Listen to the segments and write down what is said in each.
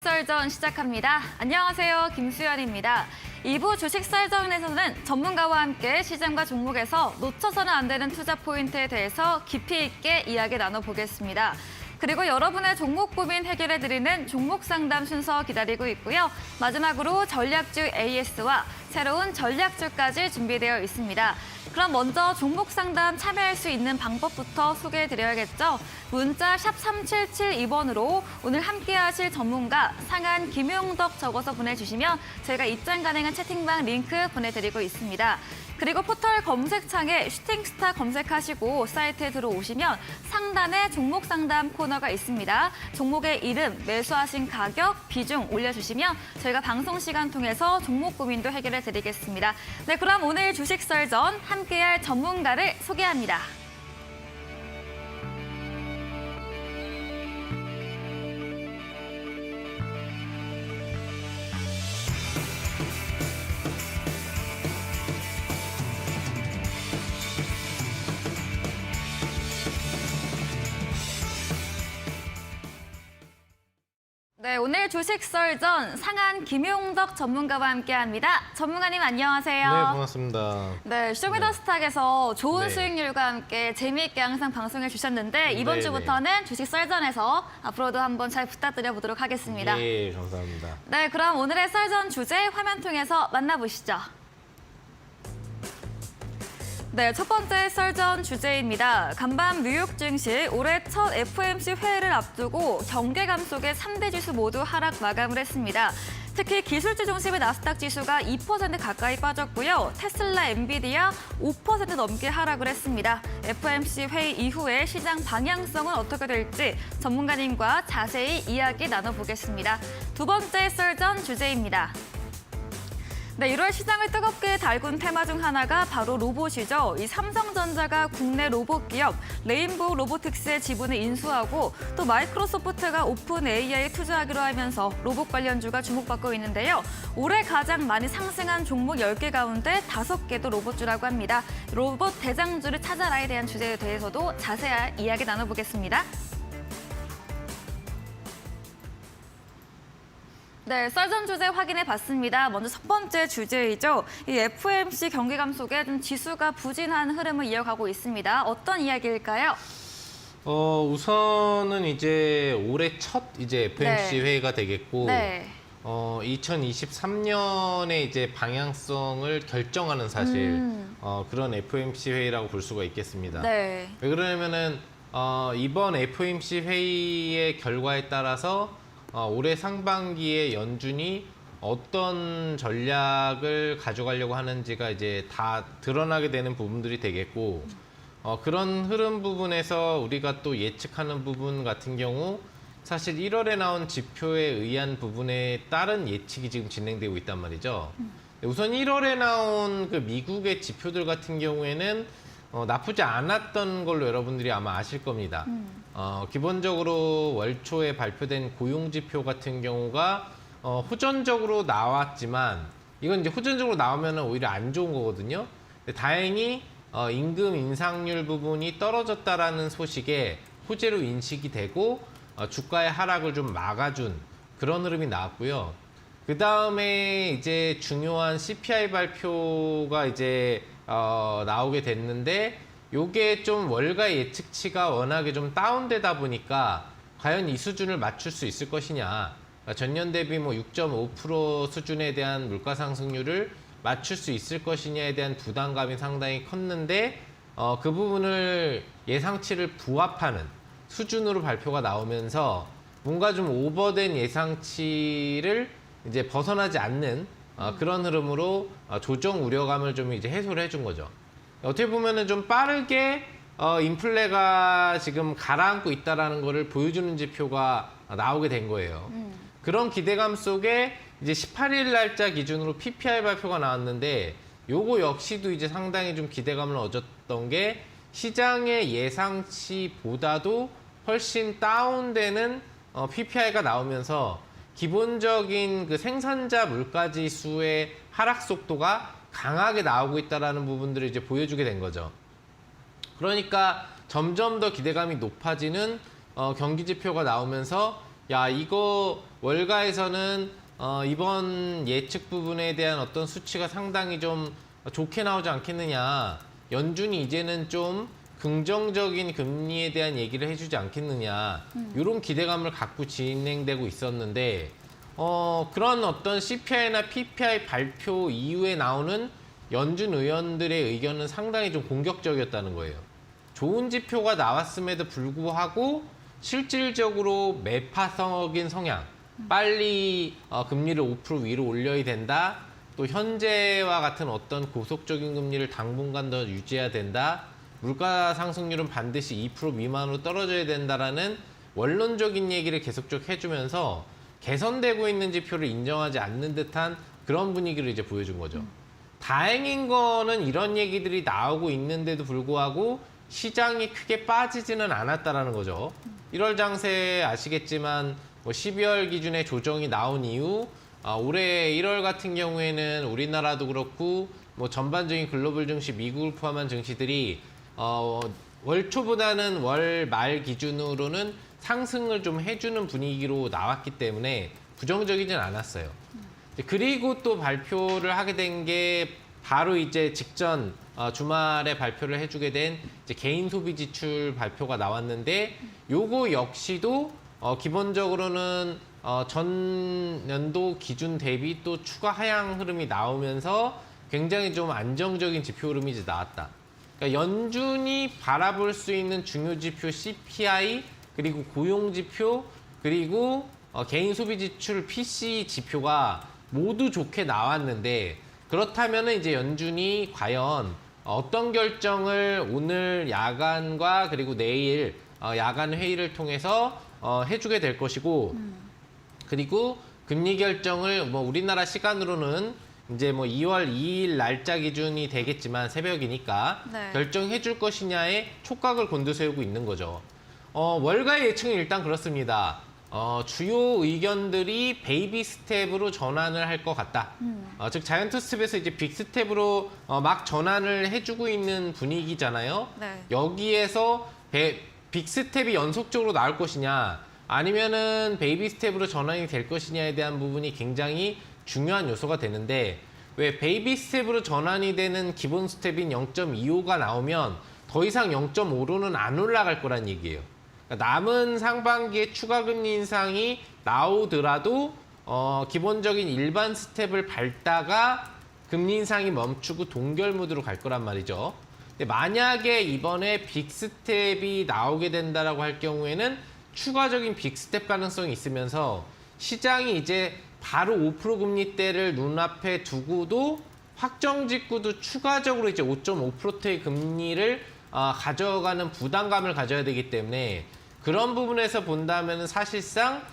썰전 시작합니다. 안녕하세요. 김수연입니다. 2부 주식 썰전에서는 전문가와 함께 시장과 종목에서 놓쳐서는 안 되는 투자 포인트에 대해서 깊이 있게 이야기 나눠보겠습니다. 그리고 여러분의 종목 고민 해결해드리는 종목 상담 순서 기다리고 있고요. 마지막으로 전략주 AS와 새로운 전략주까지 준비되어 있습니다. 그럼 먼저 종목 상담 참여할 수 있는 방법부터 소개해드려야겠죠. 문자 샵 3772번으로 오늘 함께하실 전문가 상한 김용덕 적어서 보내주시면 저희가 입장 가능한 채팅방 링크 보내드리고 있습니다. 그리고 포털 검색창에 슈팅스타 검색하시고 사이트에 들어오시면 상단에 종목 상담 코너가 있습니다. 종목의 이름, 매수하신 가격, 비중 올려주시면 저희가 방송 시간 통해서 종목 고민도 해결해 드리겠습니다. 네, 그럼 오늘 주식 썰전 함께할 전문가를 소개합니다. 네, 오늘 주식 썰전 상한 김용덕 전문가와 함께합니다. 전문가님 안녕하세요. 네, 반갑습니다. 네, 쇼미더스탁에서 좋은 네. 수익률과 함께 재미있게 항상 방송해 주셨는데 이번 네, 주부터는 주식 썰전에서 앞으로도 한번 잘 부탁드려 보도록 하겠습니다. 예, 감사합니다. 네, 그럼 오늘의 썰전 주제 화면 통해서 만나보시죠. 네, 첫 번째 썰전 주제입니다. 간밤 뉴욕 증시 올해 첫 FOMC 회의를 앞두고 경계감 속에 3대 지수 모두 하락 마감을 했습니다. 특히 기술주 중심의 나스닥 지수가 2% 가까이 빠졌고요. 테슬라, 엔비디아 5% 넘게 하락을 했습니다. FOMC 회의 이후에 시장 방향성은 어떻게 될지 전문가님과 자세히 이야기 나눠보겠습니다. 두 번째 썰전 주제입니다. 네, 1월 시장을 뜨겁게 달군 테마 중 하나가 바로 로봇이죠. 이 삼성전자가 국내 로봇 기업 레인보우 로보틱스의 지분을 인수하고 또 마이크로소프트가 오픈 AI에 투자하기로 하면서 로봇 관련주가 주목받고 있는데요. 올해 가장 많이 상승한 종목 10개 가운데 5개도 로봇주라고 합니다. 로봇 대장주를 찾아라에 대한 주제에 대해서도 자세한 이야기 나눠보겠습니다. 네, 썰전 주제 확인해 봤습니다. 먼저 첫 번째 주제이죠. 이 FOMC 경계감 속에 좀 지수가 부진한 흐름을 이어가고 있습니다. 어떤 이야기일까요? 우선은 이제 올해 첫 FOMC 네. 회의가 되겠고, 네. 2023년에 이제 방향성을 결정하는 사실 그런 FOMC 회의라고 볼 수가 있겠습니다. 네. 왜 그러냐면은 이번 FOMC 회의의 결과에 따라서 올해 상반기에 연준이 어떤 전략을 가져가려고 하는지가 이제 다 드러나게 되는 부분들이 되겠고, 그런 흐름 부분에서 우리가 또 예측하는 부분 같은 경우 사실 1월에 나온 지표에 의한 부분에 따른 예측이 지금 진행되고 있단 말이죠. 우선 1월에 나온 그 미국의 지표들 같은 경우에는 나쁘지 않았던 걸로 여러분들이 아마 아실 겁니다. 기본적으로 월 초에 발표된 고용지표 같은 경우가 호전적으로 나왔지만 이건 이제 호전적으로 나오면 오히려 안 좋은 거거든요. 근데 다행히 임금 인상률 부분이 떨어졌다라는 소식에 호재로 인식이 되고 주가의 하락을 좀 막아준 그런 흐름이 나왔고요. 그 다음에 이제 중요한 CPI 발표가 이제 나오게 됐는데 요게 좀 월가 예측치가 워낙에 좀 다운되다 보니까 과연 이 수준을 맞출 수 있을 것이냐, 그러니까 전년 대비 뭐 6.5% 수준에 대한 물가 상승률을 맞출 수 있을 것이냐에 대한 부담감이 상당히 컸는데 그 부분을 예상치를 부합하는 수준으로 발표가 나오면서 뭔가 좀 오버된 예상치를 이제 벗어나지 않는 그런 흐름으로 조정 우려감을 좀 이제 해소를 해준 거죠. 어떻게 보면은 좀 빠르게 인플레가 지금 가라앉고 있다라는 거를 보여주는 지표가 나오게 된 거예요. 그런 기대감 속에 이제 18일 날짜 기준으로 PPI 발표가 나왔는데 요거 역시도 이제 상당히 좀 기대감을 얻었던 게 시장의 예상치보다도 훨씬 다운되는 PPI가 나오면서 기본적인 그 생산자 물가 지수의 하락 속도가 강하게 나오고 있다는 부분들을 이제 보여주게 된 거죠. 그러니까 점점 더 기대감이 높아지는 경기 지표가 나오면서 야, 이거 월가에서는 이번 예측 부분에 대한 어떤 수치가 상당히 좀 좋게 나오지 않겠느냐. 연준이 이제는 좀 긍정적인 금리에 대한 얘기를 해주지 않겠느냐. 이런 기대감을 갖고 진행되고 있었는데 그런 어떤 CPI나 PPI 발표 이후에 나오는 연준 의원들의 의견은 상당히 좀 공격적이었다는 거예요. 좋은 지표가 나왔음에도 불구하고 실질적으로 매파적인 성향, 빨리 금리를 5% 위로 올려야 된다. 또 현재와 같은 어떤 고속적인 금리를 당분간 더 유지해야 된다. 물가 상승률은 반드시 2% 미만으로 떨어져야 된다라는 원론적인 얘기를 계속적으로 해주면서 개선되고 있는 지표를 인정하지 않는 듯한 그런 분위기를 이제 보여준 거죠. 다행인 거는 이런 얘기들이 나오고 있는데도 불구하고 시장이 크게 빠지지는 않았다라는 거죠. 1월 장세 아시겠지만 12월 기준에 조정이 나온 이후 올해 1월 같은 경우에는 우리나라도 그렇고 전반적인 글로벌 증시, 미국을 포함한 증시들이 월 초보다는 월 말 기준으로는 상승을 좀 해주는 분위기로 나왔기 때문에 부정적이진 않았어요. 그리고 또 발표를 하게 된 게 바로 이제 직전 주말에 발표를 해주게 된 이제 개인 소비 지출 발표가 나왔는데 요거 역시도 기본적으로는 전년도 기준 대비 또 추가 하향 흐름이 나오면서 굉장히 좀 안정적인 지표 흐름이 이제 나왔다. 그러니까 연준이 바라볼 수 있는 중요 지표 CPI 그리고 고용 지표 그리고 개인 소비 지출 PC 지표가 모두 좋게 나왔는데 그렇다면 이제 연준이 과연 어떤 결정을 오늘 야간과 그리고 내일 야간 회의를 통해서 해주게 될 것이고 그리고 금리 결정을 우리나라 시간으로는 이제 2월 2일 날짜 기준이 되겠지만 새벽이니까 네. 결정해 줄 것이냐에 촉각을 곤두세우고 있는 거죠. 월가의 예측은 일단 그렇습니다. 주요 의견들이 베이비 스텝으로 전환을 할 것 같다. 즉 자이언트 스텝에서 이제 빅 스텝으로 막 전환을 해주고 있는 분위기잖아요. 네. 여기에서 빅 스텝이 연속적으로 나올 것이냐 아니면은 베이비 스텝으로 전환이 될 것이냐에 대한 부분이 굉장히 중요한 요소가 되는데 왜 베이비 스텝으로 전환이 되는 기본 스텝인 0.25가 나오면 더 이상 0.5로는 안 올라갈 거란 얘기예요. 남은 상반기에 추가 금리 인상이 나오더라도 기본적인 일반 스텝을 밟다가 금리 인상이 멈추고 동결 무드로 갈 거란 말이죠. 근데 만약에 이번에 빅 스텝이 나오게 된다라고 할 경우에는 추가적인 빅 스텝 가능성이 있으면서 시장이 이제 바로 5% 금리대를 눈앞에 두고도 확정 직후도 추가적으로 이제 5.5%의 금리를 가져가는 부담감을 가져야 되기 때문에 그런 부분에서 본다면 사실상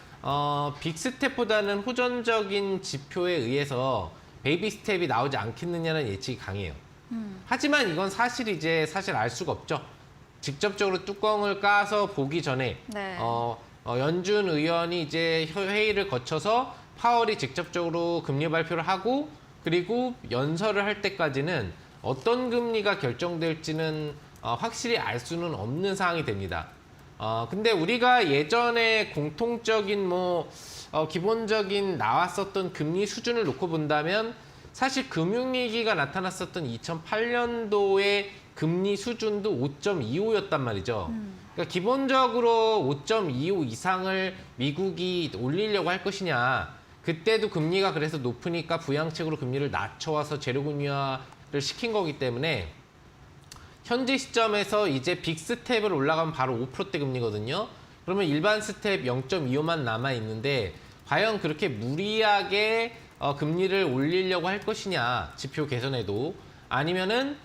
빅 스텝보다는 호전적인 지표에 의해서 베이비 스텝이 나오지 않겠느냐는 예측이 강해요. 하지만 이건 사실 알 수가 없죠. 직접적으로 뚜껑을 까서 보기 전에 네. 연준 의원이 이제 회의를 거쳐서 파월이 직접적으로 금리 발표를 하고 그리고 연설을 할 때까지는 어떤 금리가 결정될지는 확실히 알 수는 없는 상황이 됩니다. 근데 우리가 예전에 공통적인 기본적인 나왔었던 금리 수준을 놓고 본다면 사실 금융위기가 나타났었던 2008년도의 금리 수준도 5.25였단 말이죠. 그러니까 기본적으로 5.25 이상을 미국이 올리려고 할 것이냐. 그때도 금리가 그래서 높으니까 부양책으로 금리를 낮춰와서 재료금리화를 시킨 거기 때문에 현재 시점에서 이제 빅 스텝을 올라가면 바로 5%대 금리거든요. 그러면 일반 스텝 0.25만 남아 있는데 과연 그렇게 무리하게 금리를 올리려고 할 것이냐 지표 개선에도 아니면은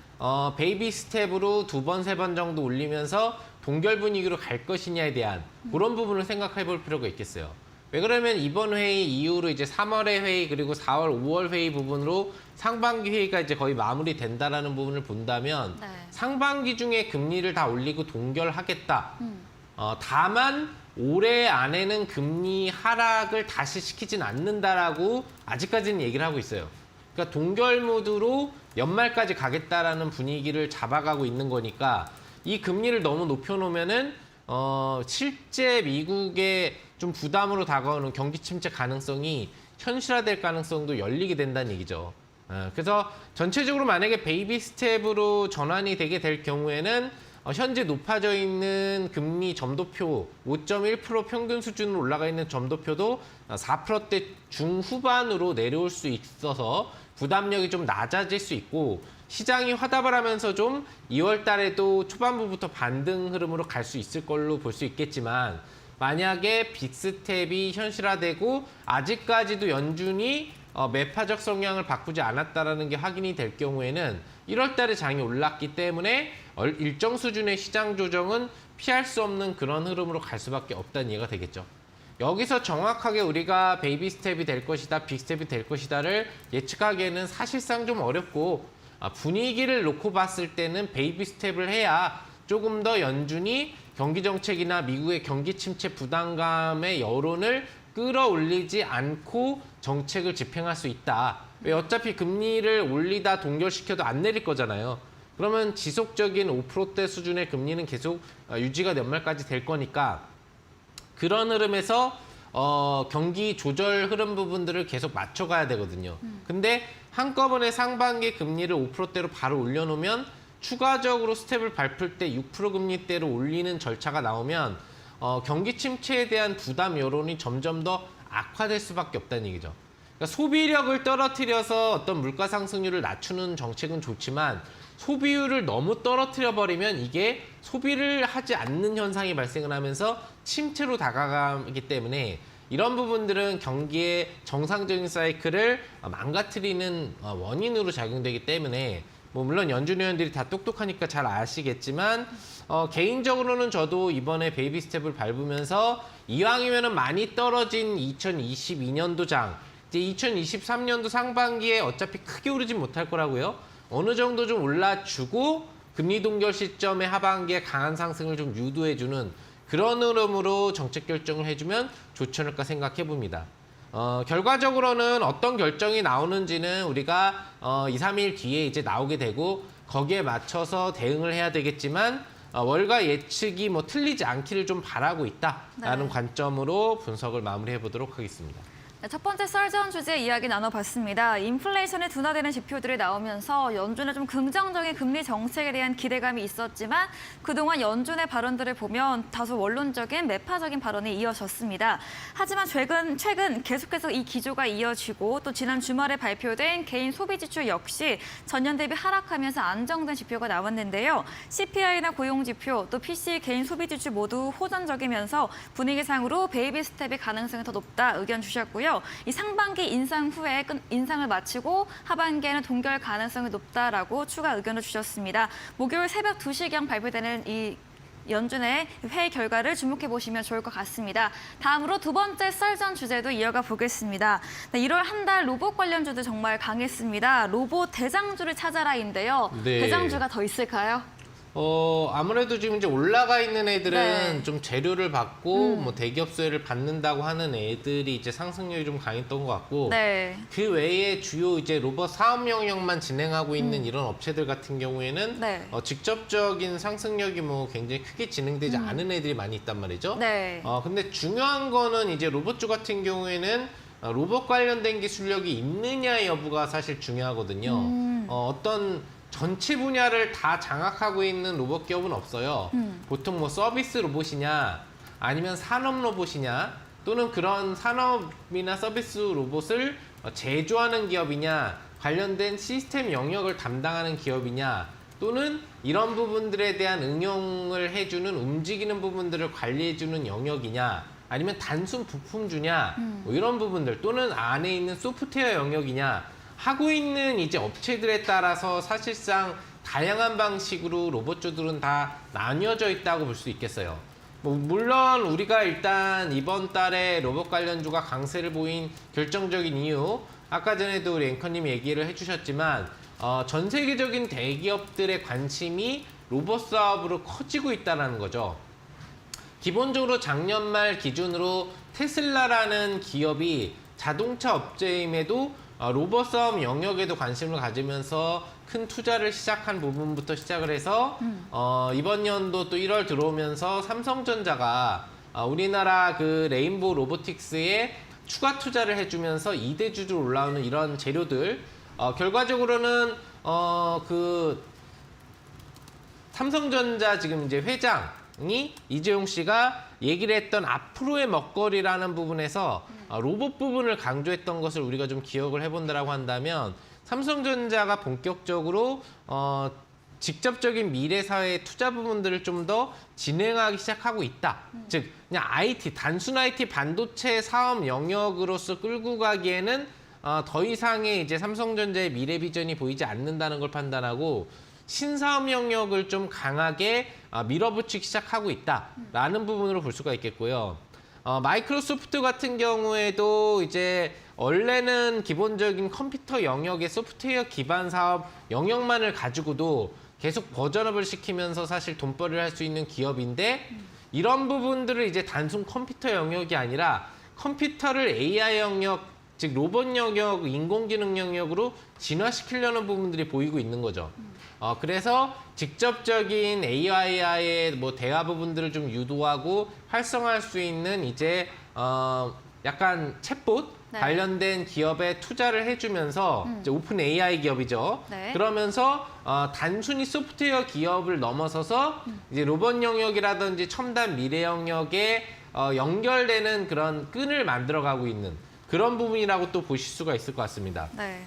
베이비 스텝으로 2번, 3번 정도 올리면서 동결 분위기로 갈 것이냐에 대한 그런 부분을 생각해 볼 필요가 있겠어요. 왜 그러면 이번 회의 이후로 이제 3월의 회의 그리고 4월, 5월 회의 부분으로 상반기 회의가 이제 거의 마무리된다라는 부분을 본다면 네. 상반기 중에 금리를 다 올리고 동결하겠다. 다만 올해 안에는 금리 하락을 다시 시키진 않는다라고 아직까지는 얘기를 하고 있어요. 그러니까 동결 모드로 연말까지 가겠다라는 분위기를 잡아가고 있는 거니까 이 금리를 너무 높여놓으면은 실제 미국의 좀 부담으로 다가오는 경기 침체 가능성이 현실화될 가능성도 열리게 된다는 얘기죠. 그래서 전체적으로 만약에 베이비 스텝으로 전환이 되게 될 경우에는 현재 높아져 있는 금리 점도표 5.1% 평균 수준으로 올라가 있는 점도표도 4%대 중후반으로 내려올 수 있어서 부담력이 좀 낮아질 수 있고 시장이 화답을 하면서 좀 2월 달에도 초반부부터 반등 흐름으로 갈 수 있을 걸로 볼 수 있겠지만 만약에 빅스텝이 현실화되고 아직까지도 연준이 매파적 성향을 바꾸지 않았다는 게 확인이 될 경우에는 1월 달에 장이 올랐기 때문에 일정 수준의 시장 조정은 피할 수 없는 그런 흐름으로 갈 수밖에 없다는 이해가 되겠죠. 여기서 정확하게 우리가 베이비 스텝이 될 것이다, 빅 스텝이 될 것이다를 예측하기에는 사실상 좀 어렵고 분위기를 놓고 봤을 때는 베이비 스텝을 해야 조금 더 연준이 경기 정책이나 미국의 경기 침체 부담감의 여론을 끌어올리지 않고 정책을 집행할 수 있다. 왜 어차피 금리를 올리다 동결시켜도 안 내릴 거잖아요. 그러면 지속적인 5%대 수준의 금리는 계속 유지가 연말까지 될 거니까 그런 흐름에서 경기 조절 흐름 부분들을 계속 맞춰가야 되거든요. 근데 한꺼번에 상반기 금리를 5%대로 바로 올려놓으면 추가적으로 스텝을 밟을 때 6% 금리대로 올리는 절차가 나오면 경기 침체에 대한 부담 여론이 점점 더 악화될 수밖에 없다는 얘기죠. 그러니까 소비력을 떨어뜨려서 어떤 물가 상승률을 낮추는 정책은 좋지만 소비율을 너무 떨어뜨려 버리면 이게 소비를 하지 않는 현상이 발생을 하면서 침체로 다가가기 때문에 이런 부분들은 경기의 정상적인 사이클을 망가뜨리는 원인으로 작용되기 때문에 뭐 물론 연준 의원들이 다 똑똑하니까 잘 아시겠지만 개인적으로는 저도 이번에 베이비 스텝을 밟으면서 이왕이면은 많이 떨어진 2022년도장 이제 2023년도 상반기에 어차피 크게 오르진 못할 거라고요. 어느 정도 좀 올라주고 금리 동결 시점에 하반기에 강한 상승을 좀 유도해주는 그런 흐름으로 정책 결정을 해주면 좋지 않을까 생각해 봅니다. 결과적으로는 어떤 결정이 나오는지는 우리가 2, 3일 뒤에 이제 나오게 되고 거기에 맞춰서 대응을 해야 되겠지만 월가 예측이 뭐 틀리지 않기를 좀 바라고 있다라는 관점으로 분석을 마무리해 보도록 하겠습니다. 네, 첫 번째 썰전 주제 이야기 나눠봤습니다. 인플레이션이 둔화되는 지표들이 나오면서 연준의 좀 긍정적인 금리 정책에 대한 기대감이 있었지만 그동안 연준의 발언들을 보면 다소 원론적인 매파적인 발언이 이어졌습니다. 하지만 최근 계속해서 이 기조가 이어지고 또 지난 주말에 발표된 개인 소비 지출 역시 전년 대비 하락하면서 안정된 지표가 나왔는데요. CPI나 고용 지표 또 PCE 개인 소비 지출 모두 호전적이면서 분위기상으로 베이비 스텝의 가능성이 더 높다 의견 주셨고요. 이 상반기 인상 후에 인상을 마치고 하반기에는 동결 가능성이 높다라고 추가 의견을 주셨습니다. 목요일 새벽 2시경 발표되는 이 연준의 회의 결과를 주목해 보시면 좋을 것 같습니다. 다음으로 두 번째 썰전 주제도 이어가 보겠습니다. 1월 한 달 로봇 관련주도 정말 강했습니다. 로봇 대장주를 찾아라인데요. 네. 대장주가 더 있을까요? 아무래도 지금 이제 올라가 있는 애들은 네. 좀 재료를 받고 뭐 대기업 수혜를 받는다고 하는 애들이 이제 상승률이 좀 강했던 것 같고 네. 그 외에 주요 이제 로봇 사업 영역만 진행하고 있는 이런 업체들 같은 경우에는 네. 직접적인 상승력이 뭐 굉장히 크게 진행되지 않은 애들이 많이 있단 말이죠. 네. 근데 중요한 거는 이제 로봇주 같은 경우에는 로봇 관련된 기술력이 있느냐 여부가 사실 중요하거든요. 어떤 전체 분야를 다 장악하고 있는 로봇 기업은 없어요. 보통 뭐 서비스 로봇이냐 아니면 산업 로봇이냐 또는 그런 산업이나 서비스 로봇을 제조하는 기업이냐 관련된 시스템 영역을 담당하는 기업이냐 또는 이런 부분들에 대한 응용을 해주는 움직이는 부분들을 관리해주는 영역이냐 아니면 단순 부품주냐 뭐 이런 부분들 또는 안에 있는 소프트웨어 영역이냐 하고 있는 이제 업체들에 따라서 사실상 다양한 방식으로 로봇주들은 다 나뉘어져 있다고 볼 수 있겠어요. 뭐 물론 우리가 일단 이번 달에 로봇 관련주가 강세를 보인 결정적인 이유 아까 전에도 우리 앵커님이 얘기를 해주셨지만 전 세계적인 대기업들의 관심이 로봇 사업으로 커지고 있다는 거죠. 기본적으로 작년 말 기준으로 테슬라라는 기업이 자동차 업체임에도 로봇 사업 영역에도 관심을 가지면서 큰 투자를 시작한 부분부터 시작을 해서 이번 연도 또 1월 들어오면서 삼성전자가 우리나라 그 레인보우 로보틱스에 추가 투자를 해주면서 2대 주주로 올라오는 이런 재료들, 결과적으로는 그 삼성전자 지금 이제 회장이 이재용 씨가 얘기를 했던 앞으로의 먹거리라는 부분에서 로봇 부분을 강조했던 것을 우리가 좀 기억을 해본다라고 한다면, 삼성전자가 본격적으로 직접적인 미래 사회의 투자 부분들을 좀 더 진행하기 시작하고 있다. 즉 그냥 IT, 단순 IT 반도체 사업 영역으로서 끌고 가기에는 더 이상의 이제 삼성전자의 미래 비전이 보이지 않는다는 걸 판단하고 신사업 영역을 좀 강하게 밀어붙이기 시작하고 있다라는 부분으로 볼 수가 있겠고요. 마이크로소프트 같은 경우에도 이제 원래는 기본적인 컴퓨터 영역의 소프트웨어 기반 사업 영역만을 가지고도 계속 버전업을 시키면서 사실 돈벌이를 할 수 있는 기업인데, 이런 부분들을 이제 단순 컴퓨터 영역이 아니라 컴퓨터를 AI 영역, 즉 로봇 영역, 인공지능 영역으로 진화시키려는 부분들이 보이고 있는 거죠. 그래서 직접적인 AI와의 뭐 대화 부분들을 좀 유도하고 활성화할 수 있는 이제 약간 챗봇 네. 관련된 기업에 투자를 해주면서 이제 오픈 AI 기업이죠. 네. 그러면서 단순히 소프트웨어 기업을 넘어서서 이제 로봇 영역이라든지 첨단 미래 영역에 연결되는 그런 끈을 만들어가고 있는 그런 부분이라고 또 보실 수가 있을 것 같습니다. 네.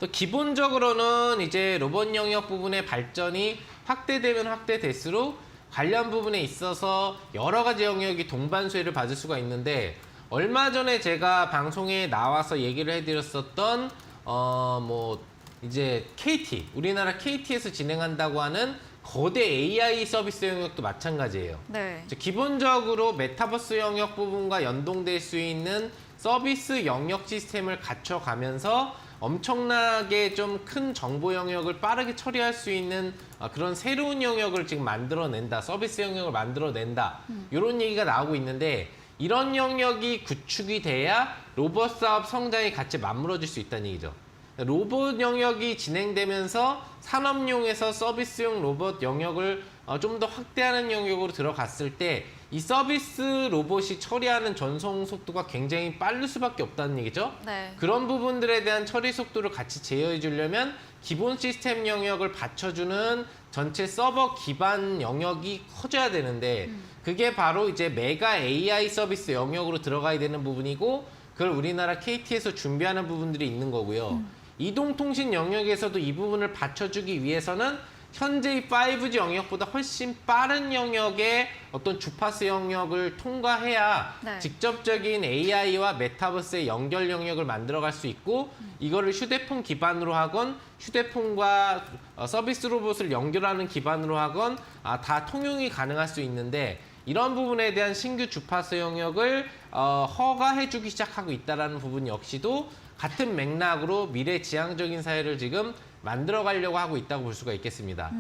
또 기본적으로는 이제 로봇 영역 부분의 발전이 확대되면 확대될수록 관련 부분에 있어서 여러 가지 영역이 동반수혜를 받을 수가 있는데, 얼마 전에 제가 방송에 나와서 얘기를 해드렸었던 뭐 이제 KT, 우리나라 KT에서 진행한다고 하는 거대 AI 서비스 영역도 마찬가지예요. 네. 기본적으로 메타버스 영역 부분과 연동될 수 있는 서비스 영역 시스템을 갖춰가면서 엄청나게 좀 큰 정보 영역을 빠르게 처리할 수 있는 그런 새로운 영역을 지금 만들어낸다, 서비스 영역을 만들어낸다, 이런 얘기가 나오고 있는데, 이런 영역이 구축이 돼야 로봇 사업 성장이 같이 맞물어질 수 있다는 얘기죠. 로봇 영역이 진행되면서 산업용에서 서비스용 로봇 영역을 좀 더 확대하는 영역으로 들어갔을 때 이 서비스 로봇이 처리하는 전송 속도가 굉장히 빠를 수밖에 없다는 얘기죠. 네. 그런 부분들에 대한 처리 속도를 같이 제어해 주려면 기본 시스템 영역을 받쳐주는 전체 서버 기반 영역이 커져야 되는데, 그게 바로 이제 메가 AI 서비스 영역으로 들어가야 되는 부분이고, 그걸 우리나라 KT에서 준비하는 부분들이 있는 거고요. 이동통신 영역에서도 이 부분을 받쳐주기 위해서는 현재의 5G 영역보다 훨씬 빠른 영역의 어떤 주파수 영역을 통과해야 네. 직접적인 AI와 메타버스의 연결 영역을 만들어갈 수 있고, 이거를 휴대폰 기반으로 하건 휴대폰과 서비스 로봇을 연결하는 기반으로 하건 다 통용이 가능할 수 있는데, 이런 부분에 대한 신규 주파수 영역을 허가해주기 시작하고 있다는 부분 역시도 같은 맥락으로 미래지향적인 사회를 지금 만들어가려고 하고 있다고 볼 수가 있겠습니다.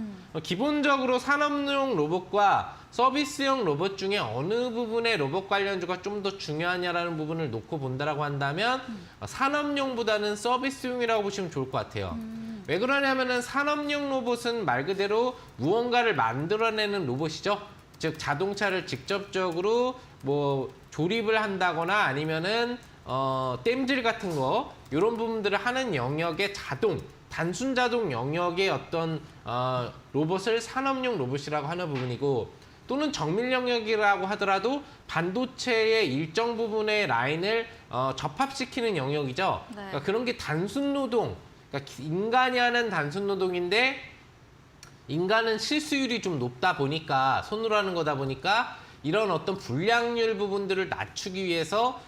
기본적으로 산업용 로봇과 서비스용 로봇 중에 어느 부분의 로봇 관련주가 좀 더 중요하냐라는 부분을 놓고 본다라고 한다면 산업용보다는 서비스용이라고 보시면 좋을 것 같아요. 왜 그러냐면은 산업용 로봇은 말 그대로 무언가를 만들어내는 로봇이죠. 즉 자동차를 직접적으로 뭐 조립을 한다거나 아니면은 땜질 같은 거 이런 부분들을 하는 영역의 단순 자동 영역의 어떤 로봇을 산업용 로봇이라고 하는 부분이고, 또는 정밀 영역이라고 하더라도 반도체의 일정 부분의 라인을 접합시키는 영역이죠. 네. 그러니까 그런 게 단순 노동, 그러니까 인간이 하는 단순 노동인데 인간은 실수율이 좀 높다 보니까, 손으로 하는 거다 보니까 이런 어떤 불량률 부분들을 낮추기 위해서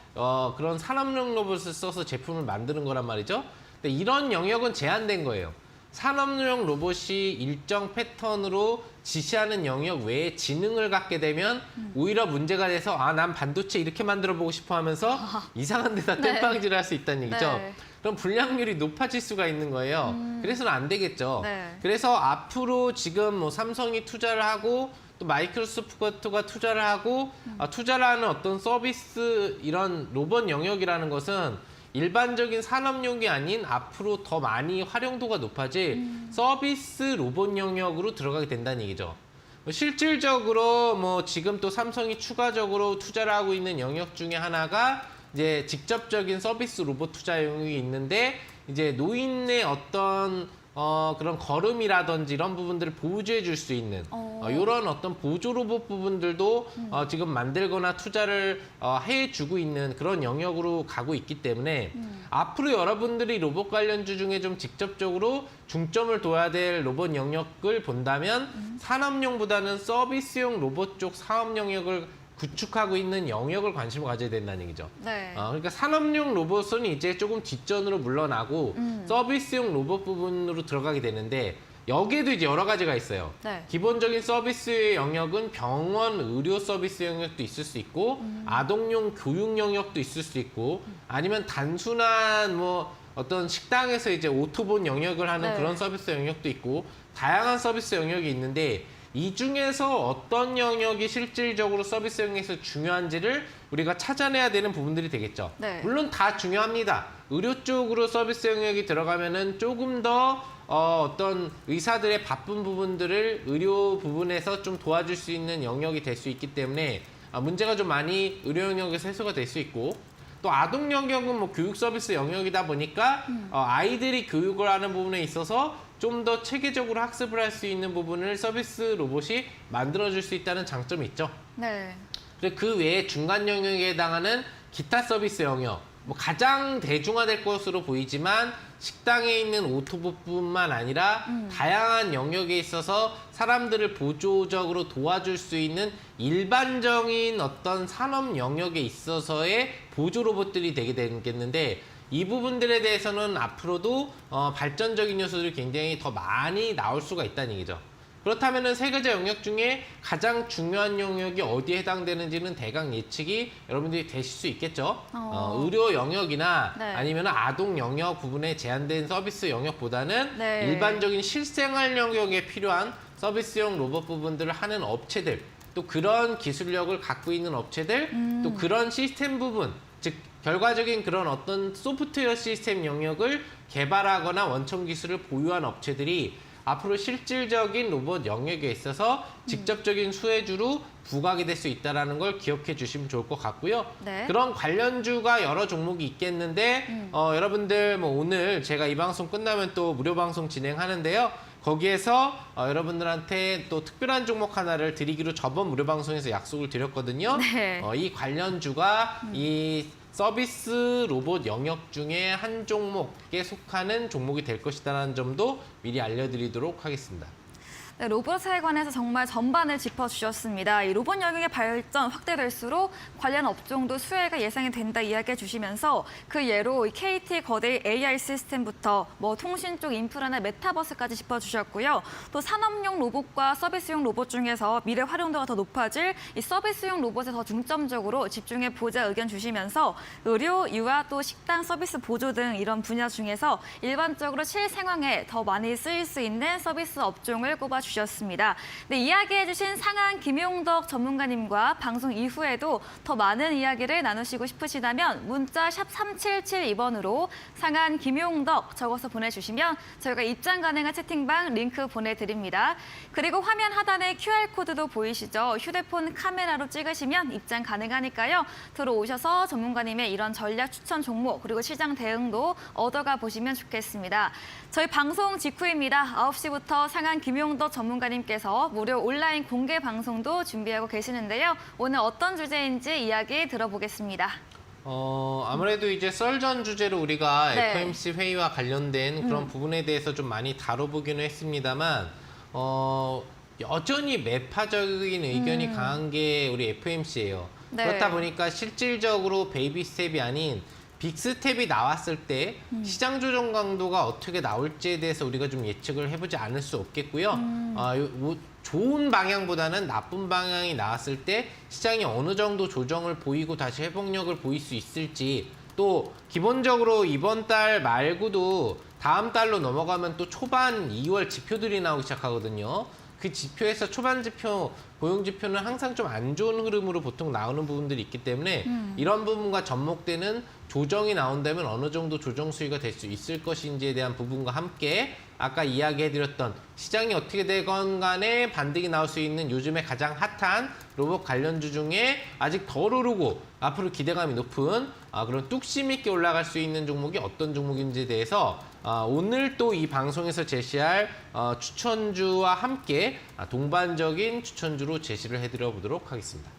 그런 산업용 로봇을 써서 제품을 만드는 거란 말이죠. 근데 이런 영역은 제한된 거예요. 산업용 로봇이 일정 패턴으로 지시하는 영역 외에 지능을 갖게 되면 오히려 문제가 돼서 난 반도체 이렇게 만들어 보고 싶어 하면서 이상한 데다 네. 땜빵질을 할 수 있다는 얘기죠. 네. 그럼 불량률이 높아질 수가 있는 거예요. 그래서는 안 되겠죠. 네. 그래서 앞으로 지금 뭐 삼성이 투자를 하고 또 마이크로소프트가 투자를 하고 투자를 하는 어떤 서비스 이런 로봇 영역이라는 것은 일반적인 산업용이 아닌 앞으로 더 많이 활용도가 높아질 서비스 로봇 영역으로 들어가게 된다는 얘기죠. 실질적으로 뭐 지금 또 삼성이 추가적으로 투자를 하고 있는 영역 중에 하나가 이제 직접적인 서비스 로봇 투자 영역이 있는데 이제 노인의 어떤 그런 걸음이라든지 이런 부분들을 보조해 줄 수 있는 이런 어떤 보조 로봇 부분들도 지금 만들거나 투자를 해주고 있는 그런 영역으로 가고 있기 때문에 앞으로 여러분들이 로봇 관련주 중에 좀 직접적으로 중점을 둬야 될 로봇 영역을 본다면 산업용보다는 서비스용 로봇 쪽 사업 영역을 구축하고 있는 영역을 관심을 가져야 된다는 얘기죠. 네. 그러니까 산업용 로봇은 이제 조금 뒷전으로 물러나고 서비스용 로봇 부분으로 들어가게 되는데 여기에도 이제 여러 가지가 있어요. 네. 기본적인 서비스의 영역은 병원, 의료 서비스 영역도 있을 수 있고 아동용 교육 영역도 있을 수 있고 아니면 단순한 뭐 어떤 식당에서 이제 오토본 영역을 하는 네. 그런 서비스 영역도 있고 다양한 서비스 영역이 있는데 이 중에서 어떤 영역이 실질적으로 서비스 영역에서 중요한지를 우리가 찾아내야 되는 부분들이 되겠죠. 네. 물론 다 중요합니다. 의료 쪽으로 서비스 영역이 들어가면은 조금 더 어떤 의사들의 바쁜 부분들을 의료 부분에서 좀 도와줄 수 있는 영역이 될 수 있기 때문에 문제가 좀 많이 의료 영역에서 해소가 될 수 있고 또 아동 영역은 뭐 교육 서비스 영역이다 보니까 아이들이 교육을 하는 부분에 있어서 좀 더 체계적으로 학습을 할 수 있는 부분을 서비스 로봇이 만들어줄 수 있다는 장점이 있죠. 네. 그리고 그 외에 중간 영역에 해당하는 기타 서비스 영역, 뭐 가장 대중화될 것으로 보이지만 식당에 있는 오토봇뿐만 아니라 다양한 영역에 있어서 사람들을 보조적으로 도와줄 수 있는 일반적인 어떤 산업 영역에 있어서의 보조 로봇들이 되게 되겠는데 이 부분들에 대해서는 앞으로도 발전적인 요소들이 굉장히 더 많이 나올 수가 있다는 얘기죠. 그렇다면 세 가지 영역 중에 가장 중요한 영역이 어디에 해당되는지는 대강 예측이 여러분들이 되실 수 있겠죠. 의료 영역이나 네. 아니면 아동 영역 부분에 제한된 서비스 영역보다는 네. 일반적인 실생활 영역에 필요한 서비스용 로봇 부분들을 하는 업체들, 또 그런 기술력을 갖고 있는 업체들, 또 그런 시스템 부분, 즉 결과적인 그런 어떤 소프트웨어 시스템 영역을 개발하거나 원천 기술을 보유한 업체들이 앞으로 실질적인 로봇 영역에 있어서 직접적인 수혜주로 부각이 될 수 있다는 걸 기억해 주시면 좋을 것 같고요. 네. 그런 관련주가 여러 종목이 있겠는데 여러분들 뭐 오늘 제가 이 방송 끝나면 또 무료 방송 진행하는데요. 거기에서 여러분들한테 또 특별한 종목 하나를 드리기로 저번 무료 방송에서 약속을 드렸거든요. 네. 이 관련주가 이 서비스 로봇 영역 중에 한 종목에 속하는 종목이 될 것이라는 점도 미리 알려드리도록 하겠습니다. 네, 로봇에 관해서 정말 전반을 짚어주셨습니다. 이 로봇 영역의 발전 확대될수록 관련 업종도 수혜가 예상이 된다 이야기해 주시면서 그 예로 KT 거대 AI 시스템부터 뭐 통신 쪽 인프라나 메타버스까지 짚어주셨고요. 또 산업용 로봇과 서비스용 로봇 중에서 미래 활용도가 더 높아질 이 서비스용 로봇에 더 중점적으로 집중해 보자 의견 주시면서 의료, 유아 또 식당 서비스 보조 등 이런 분야 중에서 일반적으로 실생활에 더 많이 쓰일 수 있는 서비스 업종을 꼽아 주셨습니다. 네, 이야기해주신 상한 김용덕 전문가님과 방송 이후에도 더 많은 이야기를 나누시고 싶으시다면 문자 샵 3772번으로 상한 김용덕 적어서 보내주시면 저희가 입장 가능한 채팅방 링크 보내드립니다. 그리고 화면 하단에 QR코드도 보이시죠? 휴대폰 카메라로 찍으시면 입장 가능하니까요. 들어오셔서 전문가님의 이런 전략 추천 종목 그리고 시장 대응도 얻어가 보시면 좋겠습니다. 저희 방송 직후입니다. 9시부터 상한 김용덕 전문가님께서 무료 온라인 공개 방송도 준비하고 계시는데요. 오늘 어떤 주제인지 이야기 들어보겠습니다. 아무래도 이제 썰전 주제로 우리가 네. FOMC 회의와 관련된 그런 부분에 대해서 좀 많이 다뤄보기는 했습니다만, 여전히 매파적인 의견이 강한 게 우리 FOMC예요. 네. 그렇다 보니까 실질적으로 베이비 스텝이 아닌 빅 스텝이 나왔을 때 시장 조정 강도가 어떻게 나올지에 대해서 우리가 좀 예측을 해보지 않을 수 없겠고요. 좋은 방향보다는 나쁜 방향이 나왔을 때 시장이 어느 정도 조정을 보이고 다시 회복력을 보일 수 있을지, 또 기본적으로 이번 달 말고도 다음 달로 넘어가면 또 초반 2월 지표들이 나오기 시작하거든요. 그 지표에서 초반 지표, 고용 지표는 항상 좀 안 좋은 흐름으로 보통 나오는 부분들이 있기 때문에 이런 부분과 접목되는 조정이 나온다면 어느 정도 조정 수위가 될 수 있을 것인지에 대한 부분과 함께 아까 이야기해드렸던 시장이 어떻게 되건 간에 반등이 나올 수 있는 요즘에 가장 핫한 로봇 관련주 중에 아직 덜 오르고 앞으로 기대감이 높은 그런 뚝심 있게 올라갈 수 있는 종목이 어떤 종목인지에 대해서 오늘 또 이 방송에서 제시할 추천주와 함께 동반적인 추천주로 제시를 해드려 보도록 하겠습니다.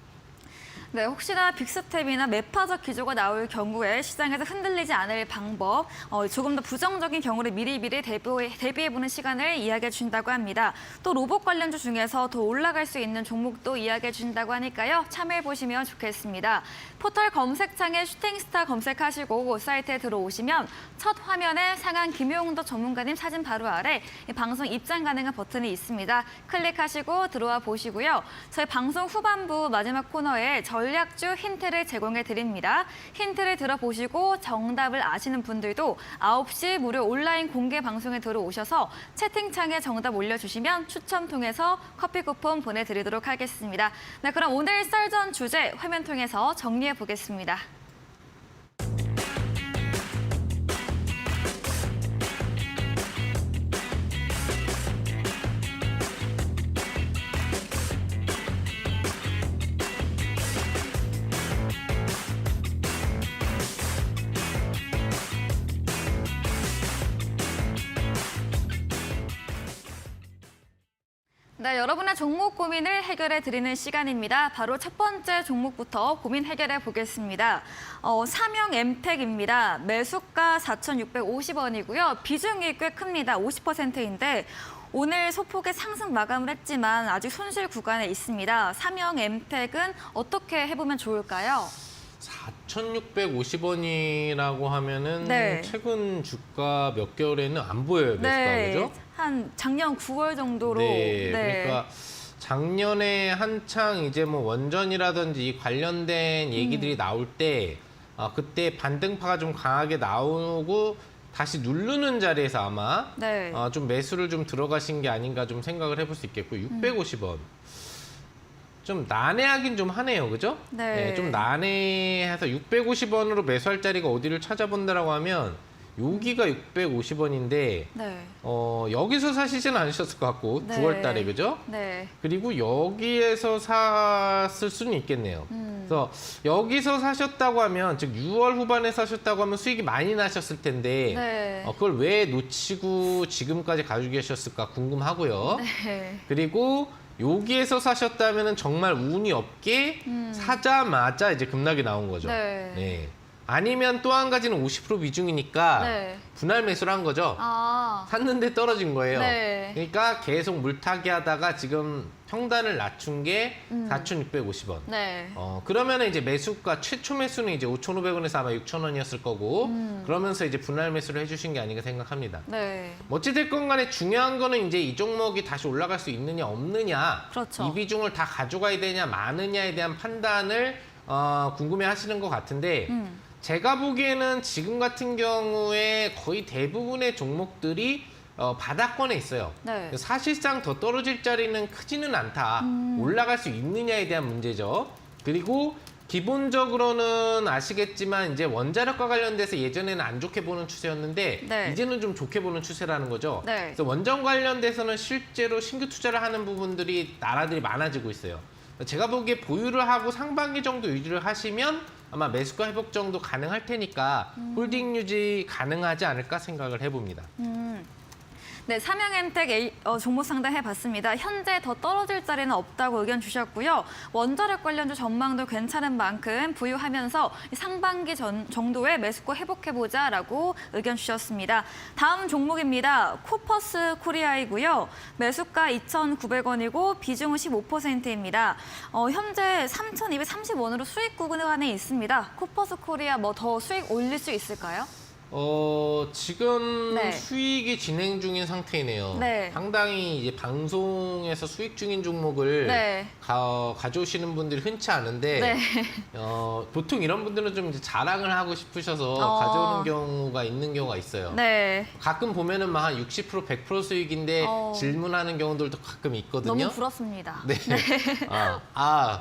네, 혹시나 빅스텝이나 매파적 기조가 나올 경우에 시장에서 흔들리지 않을 방법, 조금 더 부정적인 경우를 미리미리 대비해보는 시간을 이야기해 준다고 합니다. 또 로봇 관련주 중에서 더 올라갈 수 있는 종목도 이야기해 준다고 하니까요. 참여해보시면 좋겠습니다. 포털 검색창에 슈팅스타 검색하시고 사이트에 들어오시면 첫 화면에 상한 김용도 전문가님 사진 바로 아래 방송 입장 가능한 버튼이 있습니다. 클릭하시고 들어와 보시고요. 저희 방송 후반부 마지막 코너에 전략주 힌트를 제공해 드립니다. 힌트를 들어보시고 정답을 아시는 분들도 9시 무료 온라인 공개 방송에 들어오셔서 채팅창에 정답 올려주시면 추첨 통해서 커피 쿠폰 보내드리도록 하겠습니다. 네, 그럼 오늘 썰전 주제 화면 통해서 정리해 보겠습니다. 네, 여러분의 종목 고민을 해결해 드리는 시간입니다. 바로 첫 번째 종목부터 고민 해결해 보겠습니다. 삼형 엠텍입니다. 매수가 4,650원이고요. 비중이 꽤 큽니다. 50%인데 오늘 소폭의 상승 마감을 했지만 아직 손실 구간에 있습니다. 삼형 엠텍은 어떻게 해보면 좋을까요? 4,650원이라고 하면은 네. 최근 주가 몇 개월에는 안 보여요, 매수가, 네, 그죠? 한 작년 9월 정도로. 네, 그러니까 작년에 한창 이제 뭐 원전이라든지 관련된 얘기들이 나올 때 그때 반등파가 좀 강하게 나오고 다시 누르는 자리에서 아마 네. 좀 매수를 좀 들어가신 게 아닌가 좀 생각을 해볼 수 있겠고 650원. 좀 난해하긴 좀 하네요, 그죠? 네. 좀 난해해서 650원으로 매수할 자리가 어디를 찾아본다라고 하면 여기가 650원인데 네. 여기서 사시지는 않으셨을 것 같고 네. 9월 달에, 그죠? 네. 그리고 여기에서 샀을 수는 있겠네요. 그래서 여기서 사셨다고 하면, 즉 6월 후반에 사셨다고 하면 수익이 많이 나셨을 텐데 네. 그걸 왜 놓치고 지금까지 가지고 계셨을까 궁금하고요. 네. 그리고 여기에서 사셨다면 정말 운이 없게 사자마자 이제 급락이 나온 거죠. 네. 네. 아니면 또 한 가지는 50% 비중이니까 네. 분할 매수를 한 거죠. 샀는데 떨어진 거예요. 네. 그러니까 계속 물타기 하다가 지금 평단을 낮춘 게 4,650원. 네. 그러면 이제 매수가 최초 매수는 이제 5,500원에서 아마 6,000원이었을 거고 그러면서 이제 분할 매수를 해주신 게 아닌가 생각합니다. 네. 어찌됐건 간에 중요한 거는 이제 이 종목이 다시 올라갈 수 있느냐 없느냐, 그렇죠. 이 비중을 다 가져가야 되냐 마느냐에 대한 판단을 궁금해 하시는 것 같은데 제가 보기에는 지금 같은 경우에 거의 대부분의 종목들이 바닥권에 있어요. 네. 사실상 더 떨어질 자리는 크지는 않다. 올라갈 수 있느냐에 대한 문제죠. 그리고 기본적으로는 아시겠지만 이제 원자력과 관련돼서 예전에는 안 좋게 보는 추세였는데 네. 이제는 좀 좋게 보는 추세라는 거죠. 네. 그래서 원전 관련돼서는 실제로 신규 투자를 하는 부분들이 나라들이 많아지고 있어요. 제가 보기에 보유를 하고 상반기 정도 유지를 하시면 아마 매수가 회복 정도 가능할 테니까 홀딩 유지 가능하지 않을까 생각을 해봅니다. 네, 삼형엠텍 종목 상담해봤습니다. 현재 더 떨어질 자리는 없다고 의견 주셨고요. 원자력 관련주 전망도 괜찮은 만큼 부유하면서 상반기 정도에 매수가 회복해보자라고 의견 주셨습니다. 다음 종목입니다. 코퍼스 코리아이고요. 매수가 2,900원이고 비중은 15%입니다. 현재 3,230원으로 수익 구간에 있습니다. 코퍼스 코리아 뭐 더 수익 올릴 수 있을까요? 지금 네. 수익이 진행 중인 상태이네요. 네. 상당히 이제 방송에서 수익 중인 종목을 네. 가져오시는 분들이 흔치 않은데, 네. 보통 이런 분들은 좀 이제 자랑을 하고 싶으셔서 가져오는 경우가 있는 경우가 있어요. 네. 가끔 보면은 막 한 60%, 100% 수익인데 질문하는 경우들도 가끔 있거든요. 너무 부럽습니다. 네.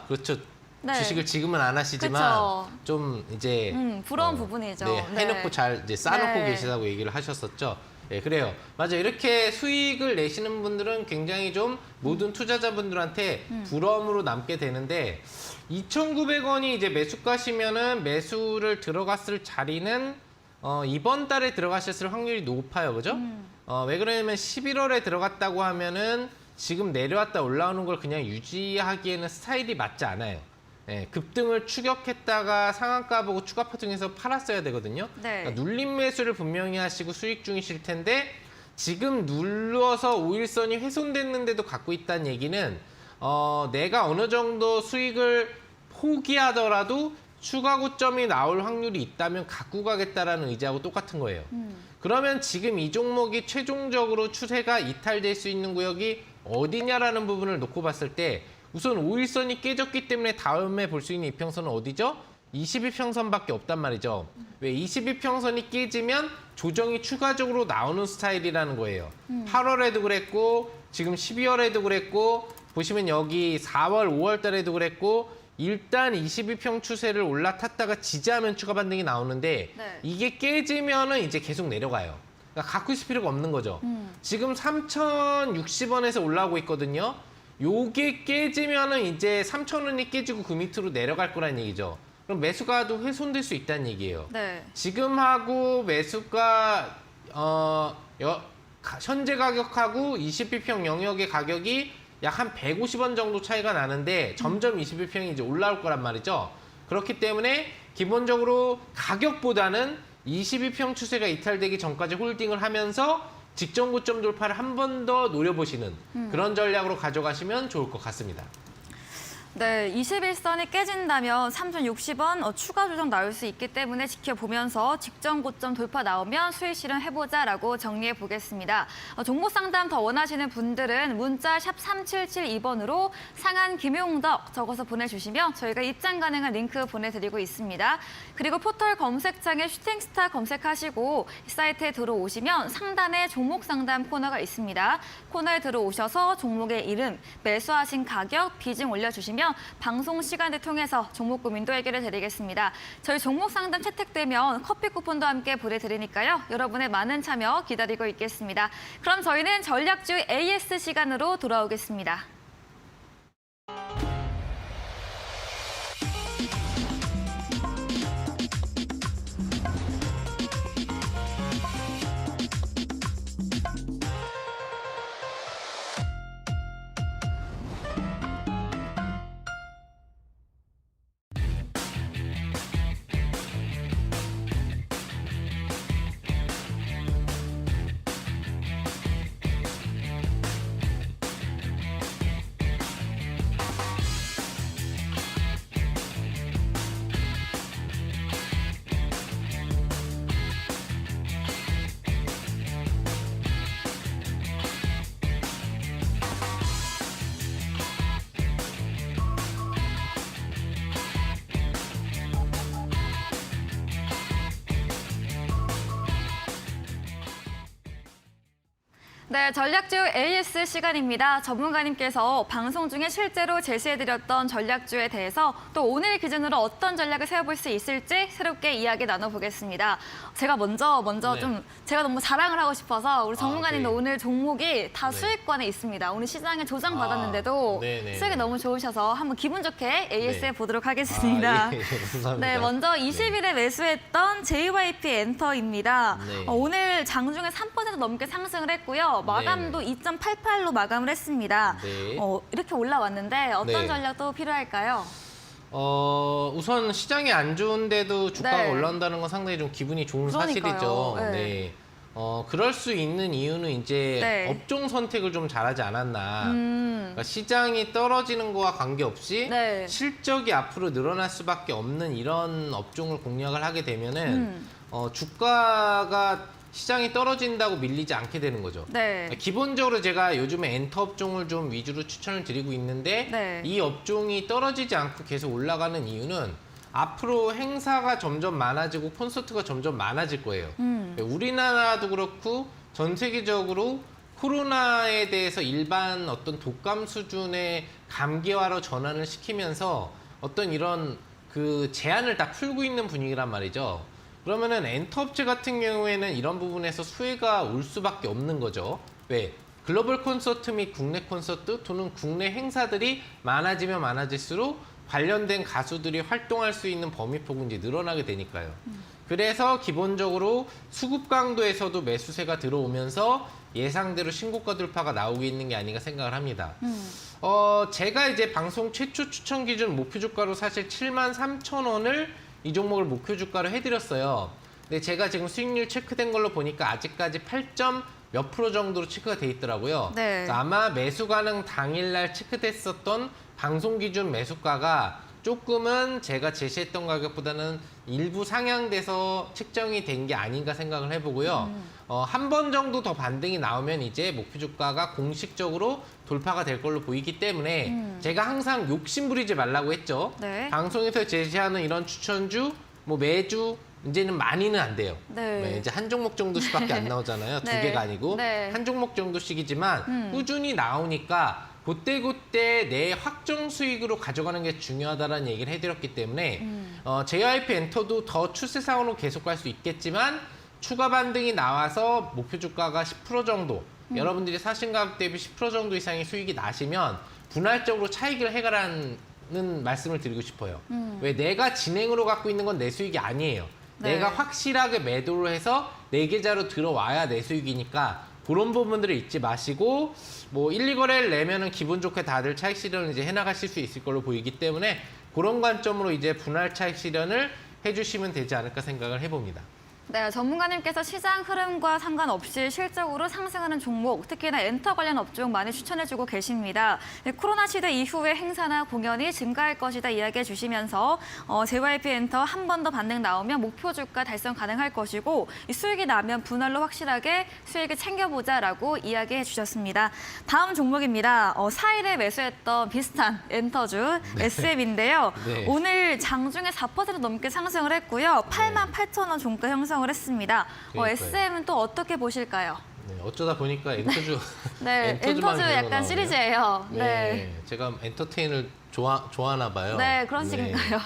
그렇죠. 네. 주식을 지금은 안 하시지만 그쵸. 좀 이제 부러운 부분이죠. 네, 해놓고 네. 잘 이제 쌓아놓고 네. 계시다고 얘기를 하셨었죠. 네, 그래요. 맞아요. 이렇게 수익을 내시는 분들은 굉장히 좀 모든 투자자분들한테 부러움으로 남게 되는데 2,900원이 이제 매수가시면은 매수를 들어갔을 자리는 이번 달에 들어가셨을 확률이 높아요. 그죠? 왜 그러냐면 11월에 들어갔다고 하면은 지금 내려왔다 올라오는 걸 그냥 유지하기에는 스타일이 맞지 않아요. 네, 급등을 추격했다가 상한가 보고 추가 파동해서 팔았어야 되거든요. 네. 그러니까 눌림 매수를 분명히 하시고 수익 중이실 텐데 지금 눌러서 5일선이 훼손됐는데도 갖고 있다는 얘기는 내가 어느 정도 수익을 포기하더라도 추가 고점이 나올 확률이 있다면 갖고 가겠다라는 의지하고 똑같은 거예요. 그러면 지금 이 종목이 최종적으로 추세가 이탈될 수 있는 구역이 어디냐라는 부분을 놓고 봤을 때 우선 5일선이 깨졌기 때문에 다음에 볼 수 있는 이평선은 어디죠? 22평선밖에 없단 말이죠. 왜 22평선이 깨지면 조정이 추가적으로 나오는 스타일이라는 거예요. 8월에도 그랬고 지금 12월에도 그랬고 보시면 여기 4월, 5월 달에도 그랬고 일단 22평 추세를 올라탔다가 지지하면 추가 반등이 나오는데 네. 이게 깨지면은 이제 계속 내려가요. 그러니까 갖고 있을 필요가 없는 거죠. 지금 3,060원에서 올라오고 있거든요. 요게 깨지면은 이제 3,000원이 깨지고 그 밑으로 내려갈 거란 얘기죠. 그럼 매수가도 훼손될 수 있다는 얘기예요. 네. 지금하고 매수가 현재 가격하고 22평 영역의 가격이 약 한 150원 정도 차이가 나는데 점점 21평이 이제 올라올 거란 말이죠. 그렇기 때문에 기본적으로 가격보다는 22평 추세가 이탈되기 전까지 홀딩을 하면서 직전 고점 돌파를 한 번 더 노려보시는 그런 전략으로 가져가시면 좋을 것 같습니다. 네, 21선이 깨진다면 3,060원 추가 조정 나올 수 있기 때문에 지켜보면서 직전 고점 돌파 나오면 수익 실현해보자라고 정리해 보겠습니다. 종목 상담 더 원하시는 분들은 문자 샵 3772번으로 상한 김용덕 적어서 보내주시면 저희가 입장 가능한 링크 보내드리고 있습니다. 그리고 포털 검색창에 슈팅스타 검색하시고 사이트에 들어오시면 상단에 종목 상담 코너가 있습니다. 코너에 들어오셔서 종목의 이름, 매수하신 가격, 비중 올려주시면 방송 시간을 통해서 종목 고민도 해결해 드리겠습니다. 저희 종목 상담 채택되면 커피 쿠폰도 함께 보내드리니까요. 여러분의 많은 참여 기다리고 있겠습니다. 그럼 저희는 전략주 AS 시간으로 돌아오겠습니다. 네, 전략주 AS 시간입니다. 전문가님께서 방송 중에 실제로 제시해드렸던 전략주에 대해서 또 오늘 기준으로 어떤 전략을 세워볼 수 있을지 새롭게 이야기 나눠보겠습니다. 제가 먼저 네. 좀 제가 너무 자랑을 하고 싶어서 우리 전문가님도 네. 오늘 종목이 다 네. 수익권에 있습니다. 오늘 시장에 조정받았는데도 네네. 수익이 너무 좋으셔서 한번 기분 좋게 AS 네. 보도록 하겠습니다. 예, 감사합니다. 네, 먼저 20일에 매수했던 JYP 엔터입니다. 네. 오늘 장중에 3% 넘게 상승을 했고요. 마감도 2.88로 마감을 했습니다. 네. 이렇게 올라왔는데 어떤 네. 전략도 필요할까요? 우선 시장이 안 좋은데도 주가가 네. 올라온다는 건 상당히 좀 기분이 좋은 그러니까요. 사실이죠. 네. 네. 그럴 수 있는 이유는 이제 네. 업종 선택을 좀 잘하지 않았나. 음, 그러니까 시장이 떨어지는 거와 관계없이 네. 실적이 앞으로 늘어날 수밖에 없는 이런 업종을 공략을 하게 되면은 주가가 시장이 떨어진다고 밀리지 않게 되는 거죠. 네. 기본적으로 제가 요즘에 엔터 업종을 좀 위주로 추천을 드리고 있는데 네. 이 업종이 떨어지지 않고 계속 올라가는 이유는 앞으로 행사가 점점 많아지고 콘서트가 점점 많아질 거예요. 우리나라도 그렇고 전 세계적으로 코로나에 대해서 일반 어떤 독감 수준의 감기화로 전환을 시키면서 어떤 이런 그 제한을 다 풀고 있는 분위기란 말이죠. 그러면은 엔터업체 같은 경우에는 이런 부분에서 수혜가 올 수밖에 없는 거죠. 왜? 글로벌 콘서트 및 국내 콘서트 또는 국내 행사들이 많아지면 많아질수록 관련된 가수들이 활동할 수 있는 범위폭은 이제 늘어나게 되니까요. 그래서 기본적으로 수급 강도에서도 매수세가 들어오면서 예상대로 신고가 돌파가 나오고 있는 게 아닌가 생각을 합니다. 제가 이제 방송 최초 추천 기준 목표 주가로 사실 73,000원을 이 종목을 목표 주가로 해드렸어요. 근데 제가 지금 수익률 체크된 걸로 보니까 아직까지 8점 몇 프로 정도로 체크가 돼 있더라고요. 네. 그래서 아마 매수 가능 당일날 체크됐었던 방송 기준 매수가가 조금은 제가 제시했던 가격보다는 일부 상향돼서 책정이 된 게 아닌가 생각을 해보고요. 한 번 정도 더 반등이 나오면 이제 목표 주가가 공식적으로 돌파가 될 걸로 보이기 때문에 제가 항상 욕심 부리지 말라고 했죠. 네. 방송에서 제시하는 이런 추천주 뭐 매주 이제는 많이는 안 돼요. 네. 이제 한 종목 정도씩밖에 안 나오잖아요. 두 네. 개가 아니고 네. 한 종목 정도씩이지만 꾸준히 나오니까 그때 내 확정 수익으로 가져가는 게 중요하다는 얘기를 해드렸기 때문에 JYP 엔터도 더 추세상으로 계속 갈 수 있겠지만 추가 반등이 나와서 목표 주가가 10% 정도 여러분들이 사신 가격 대비 10% 정도 이상의 수익이 나시면 분할적으로 차익을 해가라는 말씀을 드리고 싶어요. 왜 내가 진행으로 갖고 있는 건 내 수익이 아니에요. 네. 내가 확실하게 매도를 해서 내 계좌로 들어와야 내 수익이니까 그런 부분들을 잊지 마시고 뭐 1, 2거래를 내면은 기분 좋게 다들 차익 실현을 이제 해나가실 수 있을 걸로 보이기 때문에 그런 관점으로 이제 분할 차익 실현을 해주시면 되지 않을까 생각을 해봅니다. 네, 전문가님께서 시장 흐름과 상관없이 실적으로 상승하는 종목, 특히나 엔터 관련 업종 많이 추천해주고 계십니다. 네, 코로나 시대 이후에 행사나 공연이 증가할 것이다 이야기해 주시면서 JYP 엔터 한 번 더 반등 나오면 목표 주가 달성 가능할 것이고 이 수익이 나면 분할로 확실하게 수익을 챙겨보자라고 이야기해 주셨습니다. 다음 종목입니다. 4일에 매수했던 비슷한 엔터주 SM인데요. 네. 오늘 장중에 4% 넘게 상승을 했고요. 88,000원 종가 형성을 했습니다. 그러니까요. SM은 또 어떻게 보실까요? 네, 어쩌다 보니까 엔터주 네, 엔터주만 엔터주 계속 약간 나오네요. 시리즈예요. 네, 제가 엔터테인을 좋아하나 봐요. 네, 그런 식인가요?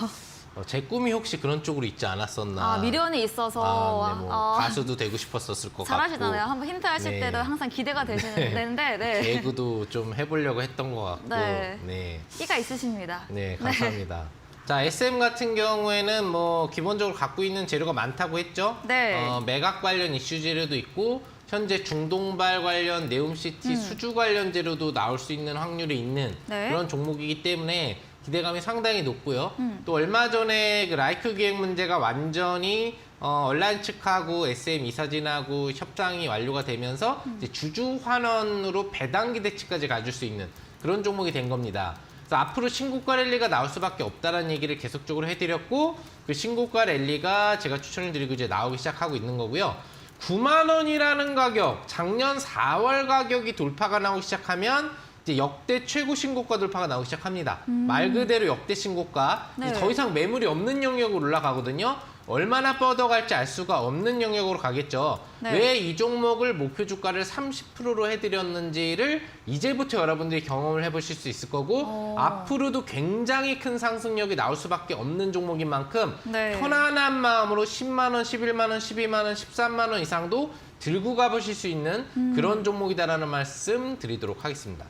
제 꿈이 혹시 그런 쪽으로 있지 않았었나. 아, 미련이 있어서 네, 뭐 가수도 되고 싶었을 것 잘하시잖아요. 같고. 한번 힌트 하실 네. 때도 항상 기대가 되시는데 네. 개그도 좀 해보려고 했던 것 같고. 네. 네. 끼가 있으십니다. 네, 감사합니다. 자, SM 같은 경우에는 뭐 기본적으로 갖고 있는 재료가 많다고 했죠. 네. 매각 관련 이슈 재료도 있고 현재 중동발 관련 네옴시티 수주 관련 재료도 나올 수 있는 확률이 있는 네. 그런 종목이기 때문에 기대감이 상당히 높고요. 또 얼마 전에 그 라이크 기획 문제가 완전히 얼라인 측하고 SM 이사진하고 협상이 완료가 되면서 이제 주주 환원으로 배당 기대치까지 가질 수 있는 그런 종목이 된 겁니다. 그래서 앞으로 신고가 랠리가 나올 수밖에 없다는 얘기를 계속적으로 해드렸고 그 신고가 랠리가 제가 추천을 드리고 이제 나오기 시작하고 있는 거고요. 9만 원이라는 가격, 작년 4월 가격이 돌파가 나오기 시작하면 이제 역대 최고 신고가 돌파가 나오기 시작합니다. 말 그대로 역대 신고가. 네. 이제 더 이상 매물이 없는 영역으로 올라가거든요. 얼마나 뻗어갈지 알 수가 없는 영역으로 가겠죠. 네. 왜 이 종목을 목표 주가를 30%로 해드렸는지를 이제부터 여러분들이 경험을 해보실 수 있을 거고 앞으로도 굉장히 큰 상승력이 나올 수밖에 없는 종목인 만큼 네. 편안한 마음으로 10만 원, 11만 원, 12만 원, 13만 원 이상도 들고 가보실 수 있는 그런 종목이다라는 말씀 드리도록 하겠습니다.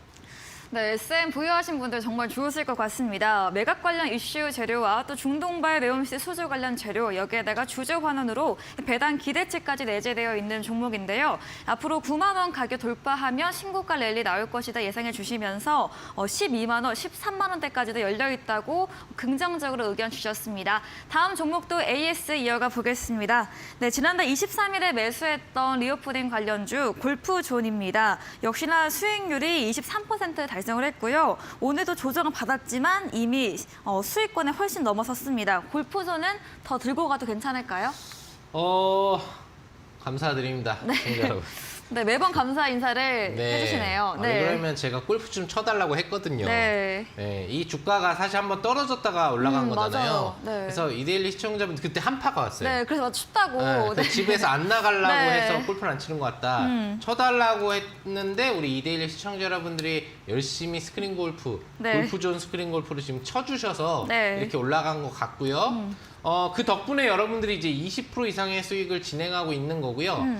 네, SM 보유하신 분들 정말 좋으실 것 같습니다. 매각 관련 이슈 재료와 또 중동발 네옴시 수주 관련 재료 여기에다가 주주 환원으로 배당 기대치까지 내재되어 있는 종목인데요. 앞으로 9만 원 가격 돌파하면 신고가 랠리 나올 것이다 예상해 주시면서 12만 원, 13만 원대까지도 열려 있다고 긍정적으로 의견 주셨습니다. 다음 종목도 AS 이어가 보겠습니다. 네, 지난달 23일에 매수했던 리오푸딩 관련주 골프존입니다. 역시나 수익률이 23% 달성을 했고요. 오늘도 조정을 받았지만 이미 수익권에 훨씬 넘어섰습니다. 골프존은 더 들고 가도 괜찮을까요? 감사드립니다. 시청자 여러분. 네, 매번 감사 인사를 해주시네요. 네. 그러면 제가 골프 좀 쳐달라고 했거든요. 네. 네, 이 주가가 사실 한번 떨어졌다가 올라간 거잖아요. 맞아요. 네. 그래서 이데일리 시청자분들 그때 한파가 왔어요. 네, 그래서 춥다고. 네, 그래서 집에서 안 나가려고 네. 해서 골프를 안 치는 것 같다. 쳐달라고 했는데 우리 이데일리 시청자 여러분들이 열심히 스크린 골프, 네. 골프존 스크린 골프를 지금 쳐주셔서 네. 이렇게 올라간 것 같고요. 그 덕분에 여러분들이 이제 20% 이상의 수익을 진행하고 있는 거고요.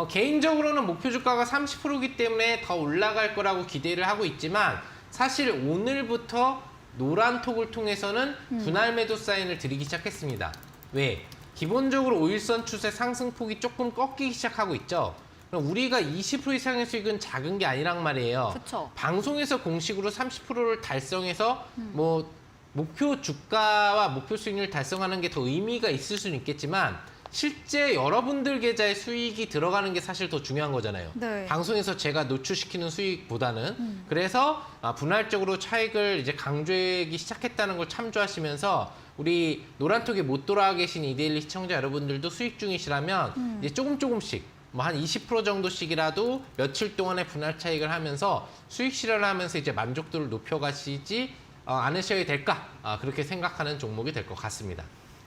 개인적으로는 목표 주가가 30%이기 때문에 더 올라갈 거라고 기대를 하고 있지만 사실 오늘부터 노란톡을 통해서는 분할 매도 사인을 드리기 시작했습니다. 왜? 기본적으로 5일선 추세 상승폭이 조금 꺾이기 시작하고 있죠. 그럼 우리가 20% 이상의 수익은 작은 게 아니란 말이에요. 그쵸. 방송에서 공식으로 30%를 달성해서 뭐 목표 주가와 목표 수익률 달성하는 게 더 의미가 있을 수는 있겠지만 실제 여러분들 계좌에 수익이 들어가는 게 사실 더 중요한 거잖아요. 네. 방송에서 제가 노출시키는 수익보다는 그래서 분할적으로 차익을 이제 강조하기 시작했다는 걸 참조하시면서 우리 노란톡에 못 돌아와 계신 이데일리 시청자 여러분들도 수익 중이시라면 이제 조금씩 뭐 한 20% 정도씩이라도 며칠 동안의 분할 차익을 하면서 수익 실현을 하면서 이제 만족도를 높여가시지 않으셔야 될까 그렇게 생각하는 종목이 될 것 같습니다.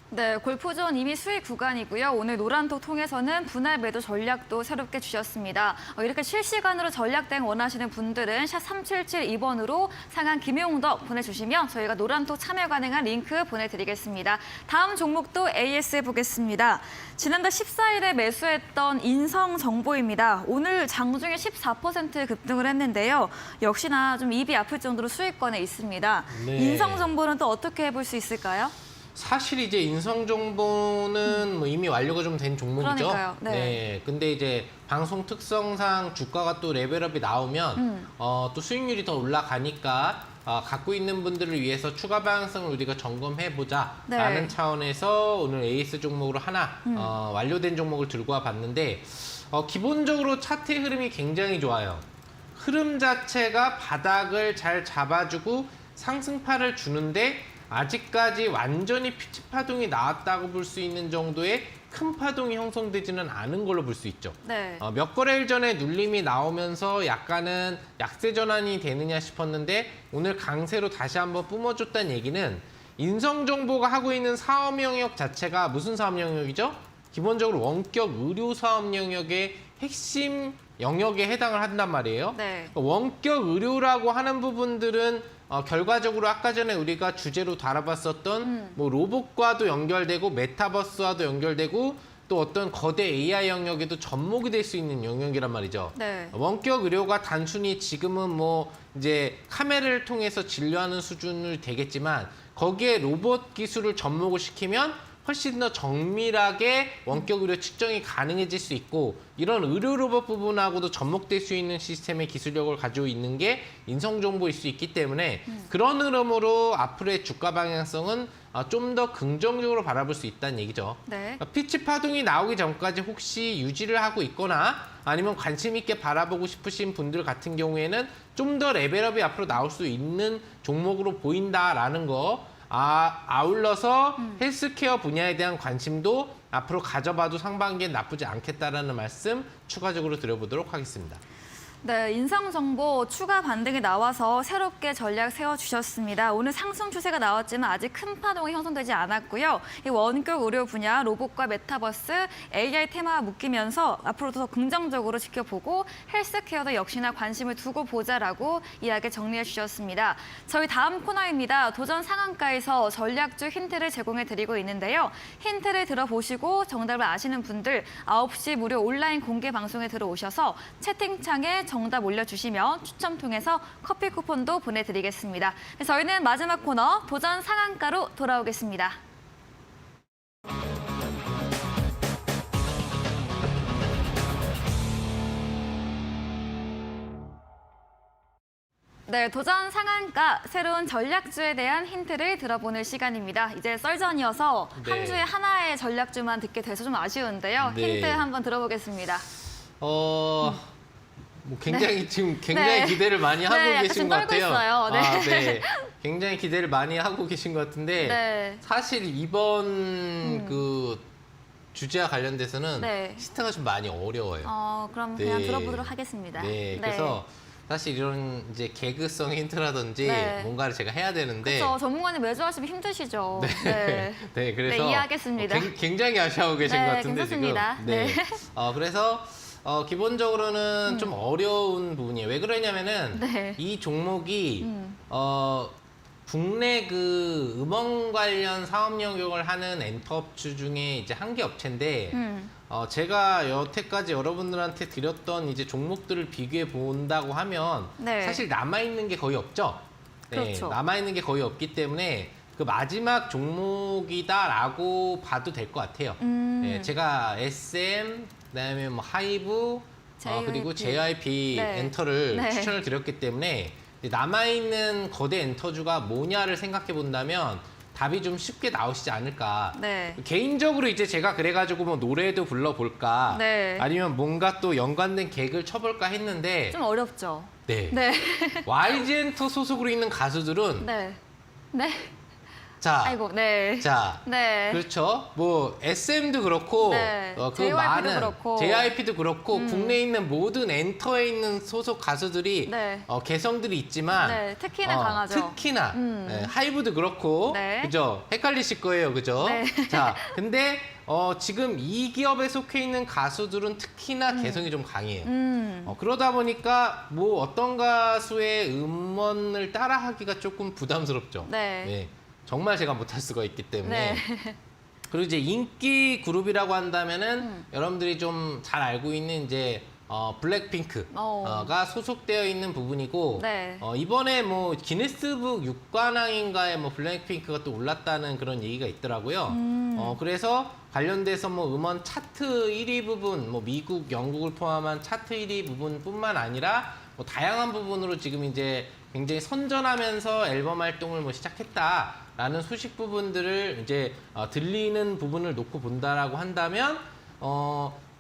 네, 골프존 이미 수익 구간이고요. 오늘 노란톡 통해서는 분할 매도 전략도 새롭게 주셨습니다. 이렇게 실시간으로 전략 대응 원하시는 분들은 샵 3772번으로 상한 김용덕 보내주시면 저희가 노란톡 참여 가능한 링크 보내드리겠습니다. 다음 종목도 AS 보겠습니다. 지난달 14일에 매수했던 인성정보입니다. 오늘 장중에 14% 급등을 했는데요. 역시나 좀 입이 아플 정도로 수익권에 있습니다. 네. 인성정보는 또 어떻게 해볼 수 있을까요? 사실 이제 인성 정보는 뭐 이미 완료가 좀 된 종목이죠. 그러니까요. 네. 근데 이제 방송 특성상 주가가 또 레벨업이 나오면 또 수익률이 더 올라가니까 갖고 있는 분들을 위해서 추가 방향성을 우리가 점검해 보자라는 네. 차원에서 오늘 AS 종목으로 하나 완료된 종목을 들고 와 봤는데 기본적으로 차트의 흐름이 굉장히 좋아요. 흐름 자체가 바닥을 잘 잡아주고 상승파를 주는데 아직까지 완전히 피치 파동이 나왔다고 볼 수 있는 정도의 큰 파동이 형성되지는 않은 걸로 볼 수 있죠. 네. 몇 거래일 전에 눌림이 나오면서 약간은 약세 전환이 되느냐 싶었는데 오늘 강세로 다시 한번 뿜어줬다는 얘기는 인성정보가 하고 있는 사업 영역 자체가 무슨 사업 영역이죠? 기본적으로 원격 의료 사업 영역의 핵심 영역에 해당을 한단 말이에요. 네. 원격 의료라고 하는 부분들은 결과적으로 아까 전에 우리가 주제로 다뤄봤었던 뭐 로봇과도 연결되고 메타버스와도 연결되고 또 어떤 거대 AI 영역에도 접목이 될 수 있는 영역이란 말이죠. 네. 원격 의료가 단순히 지금은 뭐 이제 카메라를 통해서 진료하는 수준을 되겠지만 거기에 로봇 기술을 접목을 시키면 훨씬 더 정밀하게 원격 의료 측정이 가능해질 수 있고 이런 의료 로봇 부분하고도 접목될 수 있는 시스템의 기술력을 가지고 있는 게 인성정보일 수 있기 때문에 그런 흐름으로 앞으로의 주가 방향성은 좀 더 긍정적으로 바라볼 수 있다는 얘기죠. 네. 피치 파동이 나오기 전까지 혹시 유지를 하고 있거나 아니면 관심 있게 바라보고 싶으신 분들 같은 경우에는 좀 더 레벨업이 앞으로 나올 수 있는 종목으로 보인다라는 거 아울러서 헬스케어 분야에 대한 관심도 앞으로 가져봐도 상반기엔 나쁘지 않겠다라는 말씀 추가적으로 드려보도록 하겠습니다. 네, 인성정보 추가 반등이 나와서 새롭게 전략 세워주셨습니다. 오늘 상승 추세가 나왔지만 아직 큰 파동이 형성되지 않았고요. 이 원격 의료 분야, 로봇과 메타버스, AI 테마와 묶이면서 앞으로도 더 긍정적으로 지켜보고 헬스케어도 역시나 관심을 두고 보자라고 이야기 정리해 주셨습니다. 저희 다음 코너입니다. 도전 상한가에서 전략주 힌트를 제공해 드리고 있는데요. 힌트를 들어보시고 정답을 아시는 분들 9시 무료 온라인 공개 방송에 들어오셔서 채팅창에 정답 올려주시면 추첨 통해서 커피 쿠폰도 보내드리겠습니다. 저희는 마지막 코너 도전 상한가로 돌아오겠습니다. 네, 도전 상한가 새로운 전략주에 대한 힌트를 들어보는 시간입니다. 이제 썰전이어서 네. 한 주에 하나의 전략주만 듣게 돼서 좀 아쉬운데요. 네. 힌트 한번 들어보겠습니다. 뭐 굉장히 지금 굉장히 네. 기대를 많이 하고 네, 약간 계신 좀 것 떨고 같아요. 있어요. 네. 네. 굉장히 기대를 많이 하고 계신 것 같은데 네. 사실 이번 그 주제와 관련돼서는 네. 힌트가 좀 많이 어려워요. 그럼 네. 그냥 들어보도록 하겠습니다. 네, 그래서 사실 이런 이제 개그성 힌트라든지 네. 뭔가를 제가 해야 되는데 그렇죠. 전문가님 매주 하시면 힘드시죠. 네, 그래서 네, 이해하겠습니다. 굉장히 아쉬워하고 계신 네, 것 같은데 괜찮습니다. 지금. 네. 네. 그래서 기본적으로는 좀 어려운 부분이에요. 왜 그러냐면은 네. 이 종목이 음. 국내 그 음원 관련 사업 영역을 하는 엔터업주 중에 이제 한 개 업체인데 제가 여태까지 여러분들한테 드렸던 이제 종목들을 비교해 본다고 하면 네. 사실 남아있는 게 거의 없죠. 네, 그렇죠. 남아있는 게 거의 없기 때문에 그 마지막 종목이다라고 봐도 될 것 같아요. 네, 제가 SM, 그다음에 뭐 하이브, 그리고 JYP 네. 엔터를 네. 추천을 드렸기 때문에 남아있는 거대 엔터주가 뭐냐를 생각해 본다면 답이 좀 쉽게 나오시지 않을까. 네. 개인적으로 이제 제가 그래가지고 뭐 노래도 불러볼까, 네. 아니면 뭔가 또 연관된 개그를 쳐볼까 했는데, 좀 어렵죠. 네. 네. YG 엔터 소속으로 있는 가수들은 네. 네. 자, 아이고, 네. 자, 네. 그렇죠. 뭐 SM도 그렇고, 네. 그 JYP 도 많은 그렇고. JYP도 그렇고, 국내에 있는 모든 엔터에 있는 소속 가수들이 네. 개성들이 있지만, 네, 특히나 강하죠. 특히나 네, 하이브도 그렇고, 네. 그죠? 헷갈리실 거예요, 그죠? 네. 자, 근데 지금 이 기업에 속해 있는 가수들은 특히나 개성이 좀 강해요. 그러다 보니까 뭐 어떤 가수의 음원을 따라하기가 조금 부담스럽죠. 네. 정말 제가 못할 수가 있기 때문에. 네. 그리고 이제 인기 그룹이라고 한다면은 여러분들이 좀 잘 알고 있는 이제 블랙핑크가 소속되어 있는 부분이고, 네. 이번에 뭐 기네스북 6관왕인가에 뭐 블랙핑크가 또 올랐다는 그런 얘기가 있더라고요. 그래서 관련돼서 뭐 음원 차트 1위 부분, 뭐 미국, 영국을 포함한 차트 1위 부분뿐만 아니라 뭐 다양한 부분으로 지금 이제 굉장히 선전하면서 앨범 활동을 뭐 시작했다라는 소식 부분들을 이제 들리는 부분을 놓고 본다라고 한다면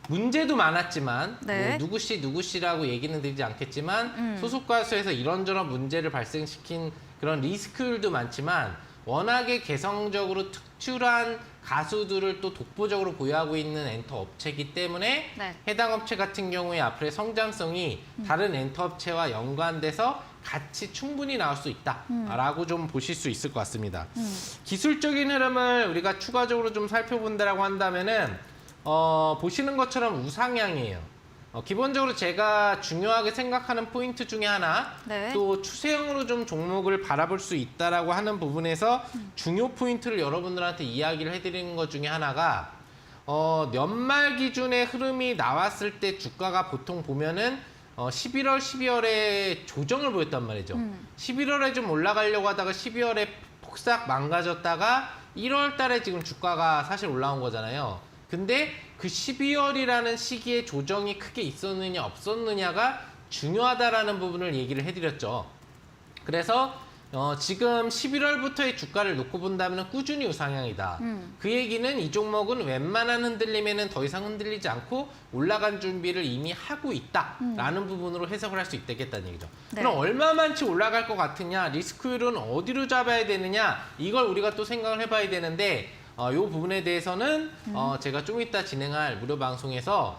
문제도 많았지만 네. 뭐 누구씨라고 얘기는 드리지 않겠지만 소속 가수에서 이런저런 문제를 발생시킨 그런 리스크들도 많지만 워낙에 개성적으로 특출한 가수들을 또 독보적으로 보유하고 있는 엔터 업체이기 때문에 네. 해당 업체 같은 경우에 앞으로의 성장성이 다른 엔터 업체와 연관돼서 같이 충분히 나올 수 있다라고 좀 보실 수 있을 것 같습니다. 기술적인 흐름을 우리가 추가적으로 좀 살펴본다라고 한다면은 보시는 것처럼 우상향이에요. 기본적으로 제가 중요하게 생각하는 포인트 중에 하나, 네. 또 추세형으로 좀 종목을 바라볼 수 있다라고 하는 부분에서 중요 포인트를 여러분들한테 이야기를 해드리는 것 중에 하나가 연말 기준의 흐름이 나왔을 때 주가가 보통 보면은 11월, 12월에 조정을 보였단 말이죠. 11월에 좀 올라가려고 하다가 12월에 폭삭 망가졌다가 1월 달에 지금 주가가 사실 올라온 거잖아요. 근데 그 12월이라는 시기에 조정이 크게 있었느냐 없었느냐가 중요하다라는 부분을 얘기를 해드렸죠. 그래서 지금 11월부터의 주가를 놓고 본다면 꾸준히 우상향이다. 그 얘기는 이 종목은 웬만한 흔들림에는 더 이상 흔들리지 않고 올라간 준비를 이미 하고 있다라는 부분으로 해석을 할 수 있겠다는 얘기죠. 네. 그럼 얼마만치 올라갈 것 같으냐, 리스크율은 어디로 잡아야 되느냐, 이걸 우리가 또 생각을 해봐야 되는데 이 부분에 대해서는 제가 좀 이따 진행할 무료 방송에서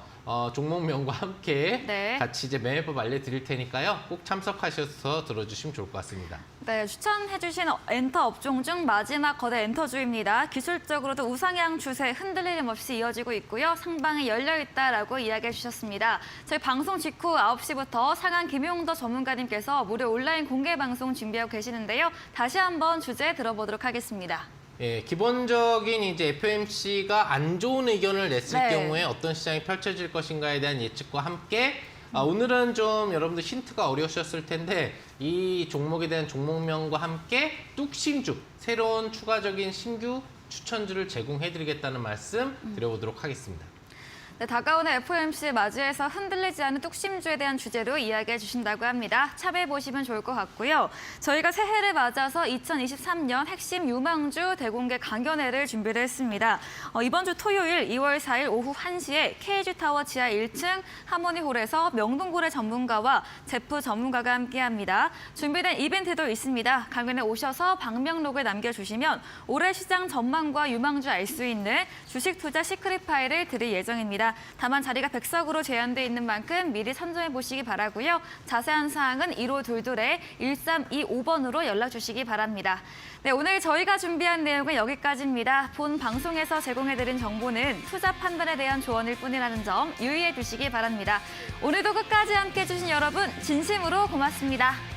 종목명과 함께 네. 같이 이제 매매법 알려드릴 테니까요. 꼭 참석하셔서 들어주시면 좋을 것 같습니다. 네, 추천해주신 엔터 업종 중 마지막 거대 엔터주입니다. 기술적으로도 우상향 추세 흔들림 없이 이어지고 있고요. 상방이 열려있다라고 이야기해 주셨습니다. 저희 방송 직후 9시부터 상한 김용도 전문가님께서 무료 온라인 공개 방송 준비하고 계시는데요. 다시 한번 주제 들어보도록 하겠습니다. 예, 기본적인 이제 FOMC가 안 좋은 의견을 냈을 네. 경우에 어떤 시장이 펼쳐질 것인가에 대한 예측과 함께 오늘은 좀 여러분들 힌트가 어려우셨을 텐데 이 종목에 대한 종목명과 함께 뚝심주, 새로운 추가적인 신규 추천주를 제공해드리겠다는 말씀 드려보도록 하겠습니다. 네, 다가오는 FOMC 맞이해서 흔들리지 않은 뚝심주에 대한 주제로 이야기해 주신다고 합니다. 참여해 보시면 좋을 것 같고요. 저희가 새해를 맞아서 2023년 핵심 유망주 대공개 강연회를 준비를 했습니다. 이번 주 토요일 2월 4일 오후 1시에 KG타워 지하 1층 하모니홀에서 명동고래 전문가와 제프 전문가가 함께합니다. 준비된 이벤트도 있습니다. 강연에 오셔서 방명록을 남겨주시면 올해 시장 전망과 유망주 알 수 있는 주식 투자 시크릿 파일을 드릴 예정입니다. 다만 자리가 100석으로 제한돼 있는 만큼 미리 선점해 보시기 바라고요. 자세한 사항은 1522-1325번으로 연락 주시기 바랍니다. 네, 오늘 저희가 준비한 내용은 여기까지입니다. 본 방송에서 제공해드린 정보는 투자 판단에 대한 조언일 뿐이라는 점 유의해 주시기 바랍니다. 오늘도 끝까지 함께해 주신 여러분 진심으로 고맙습니다.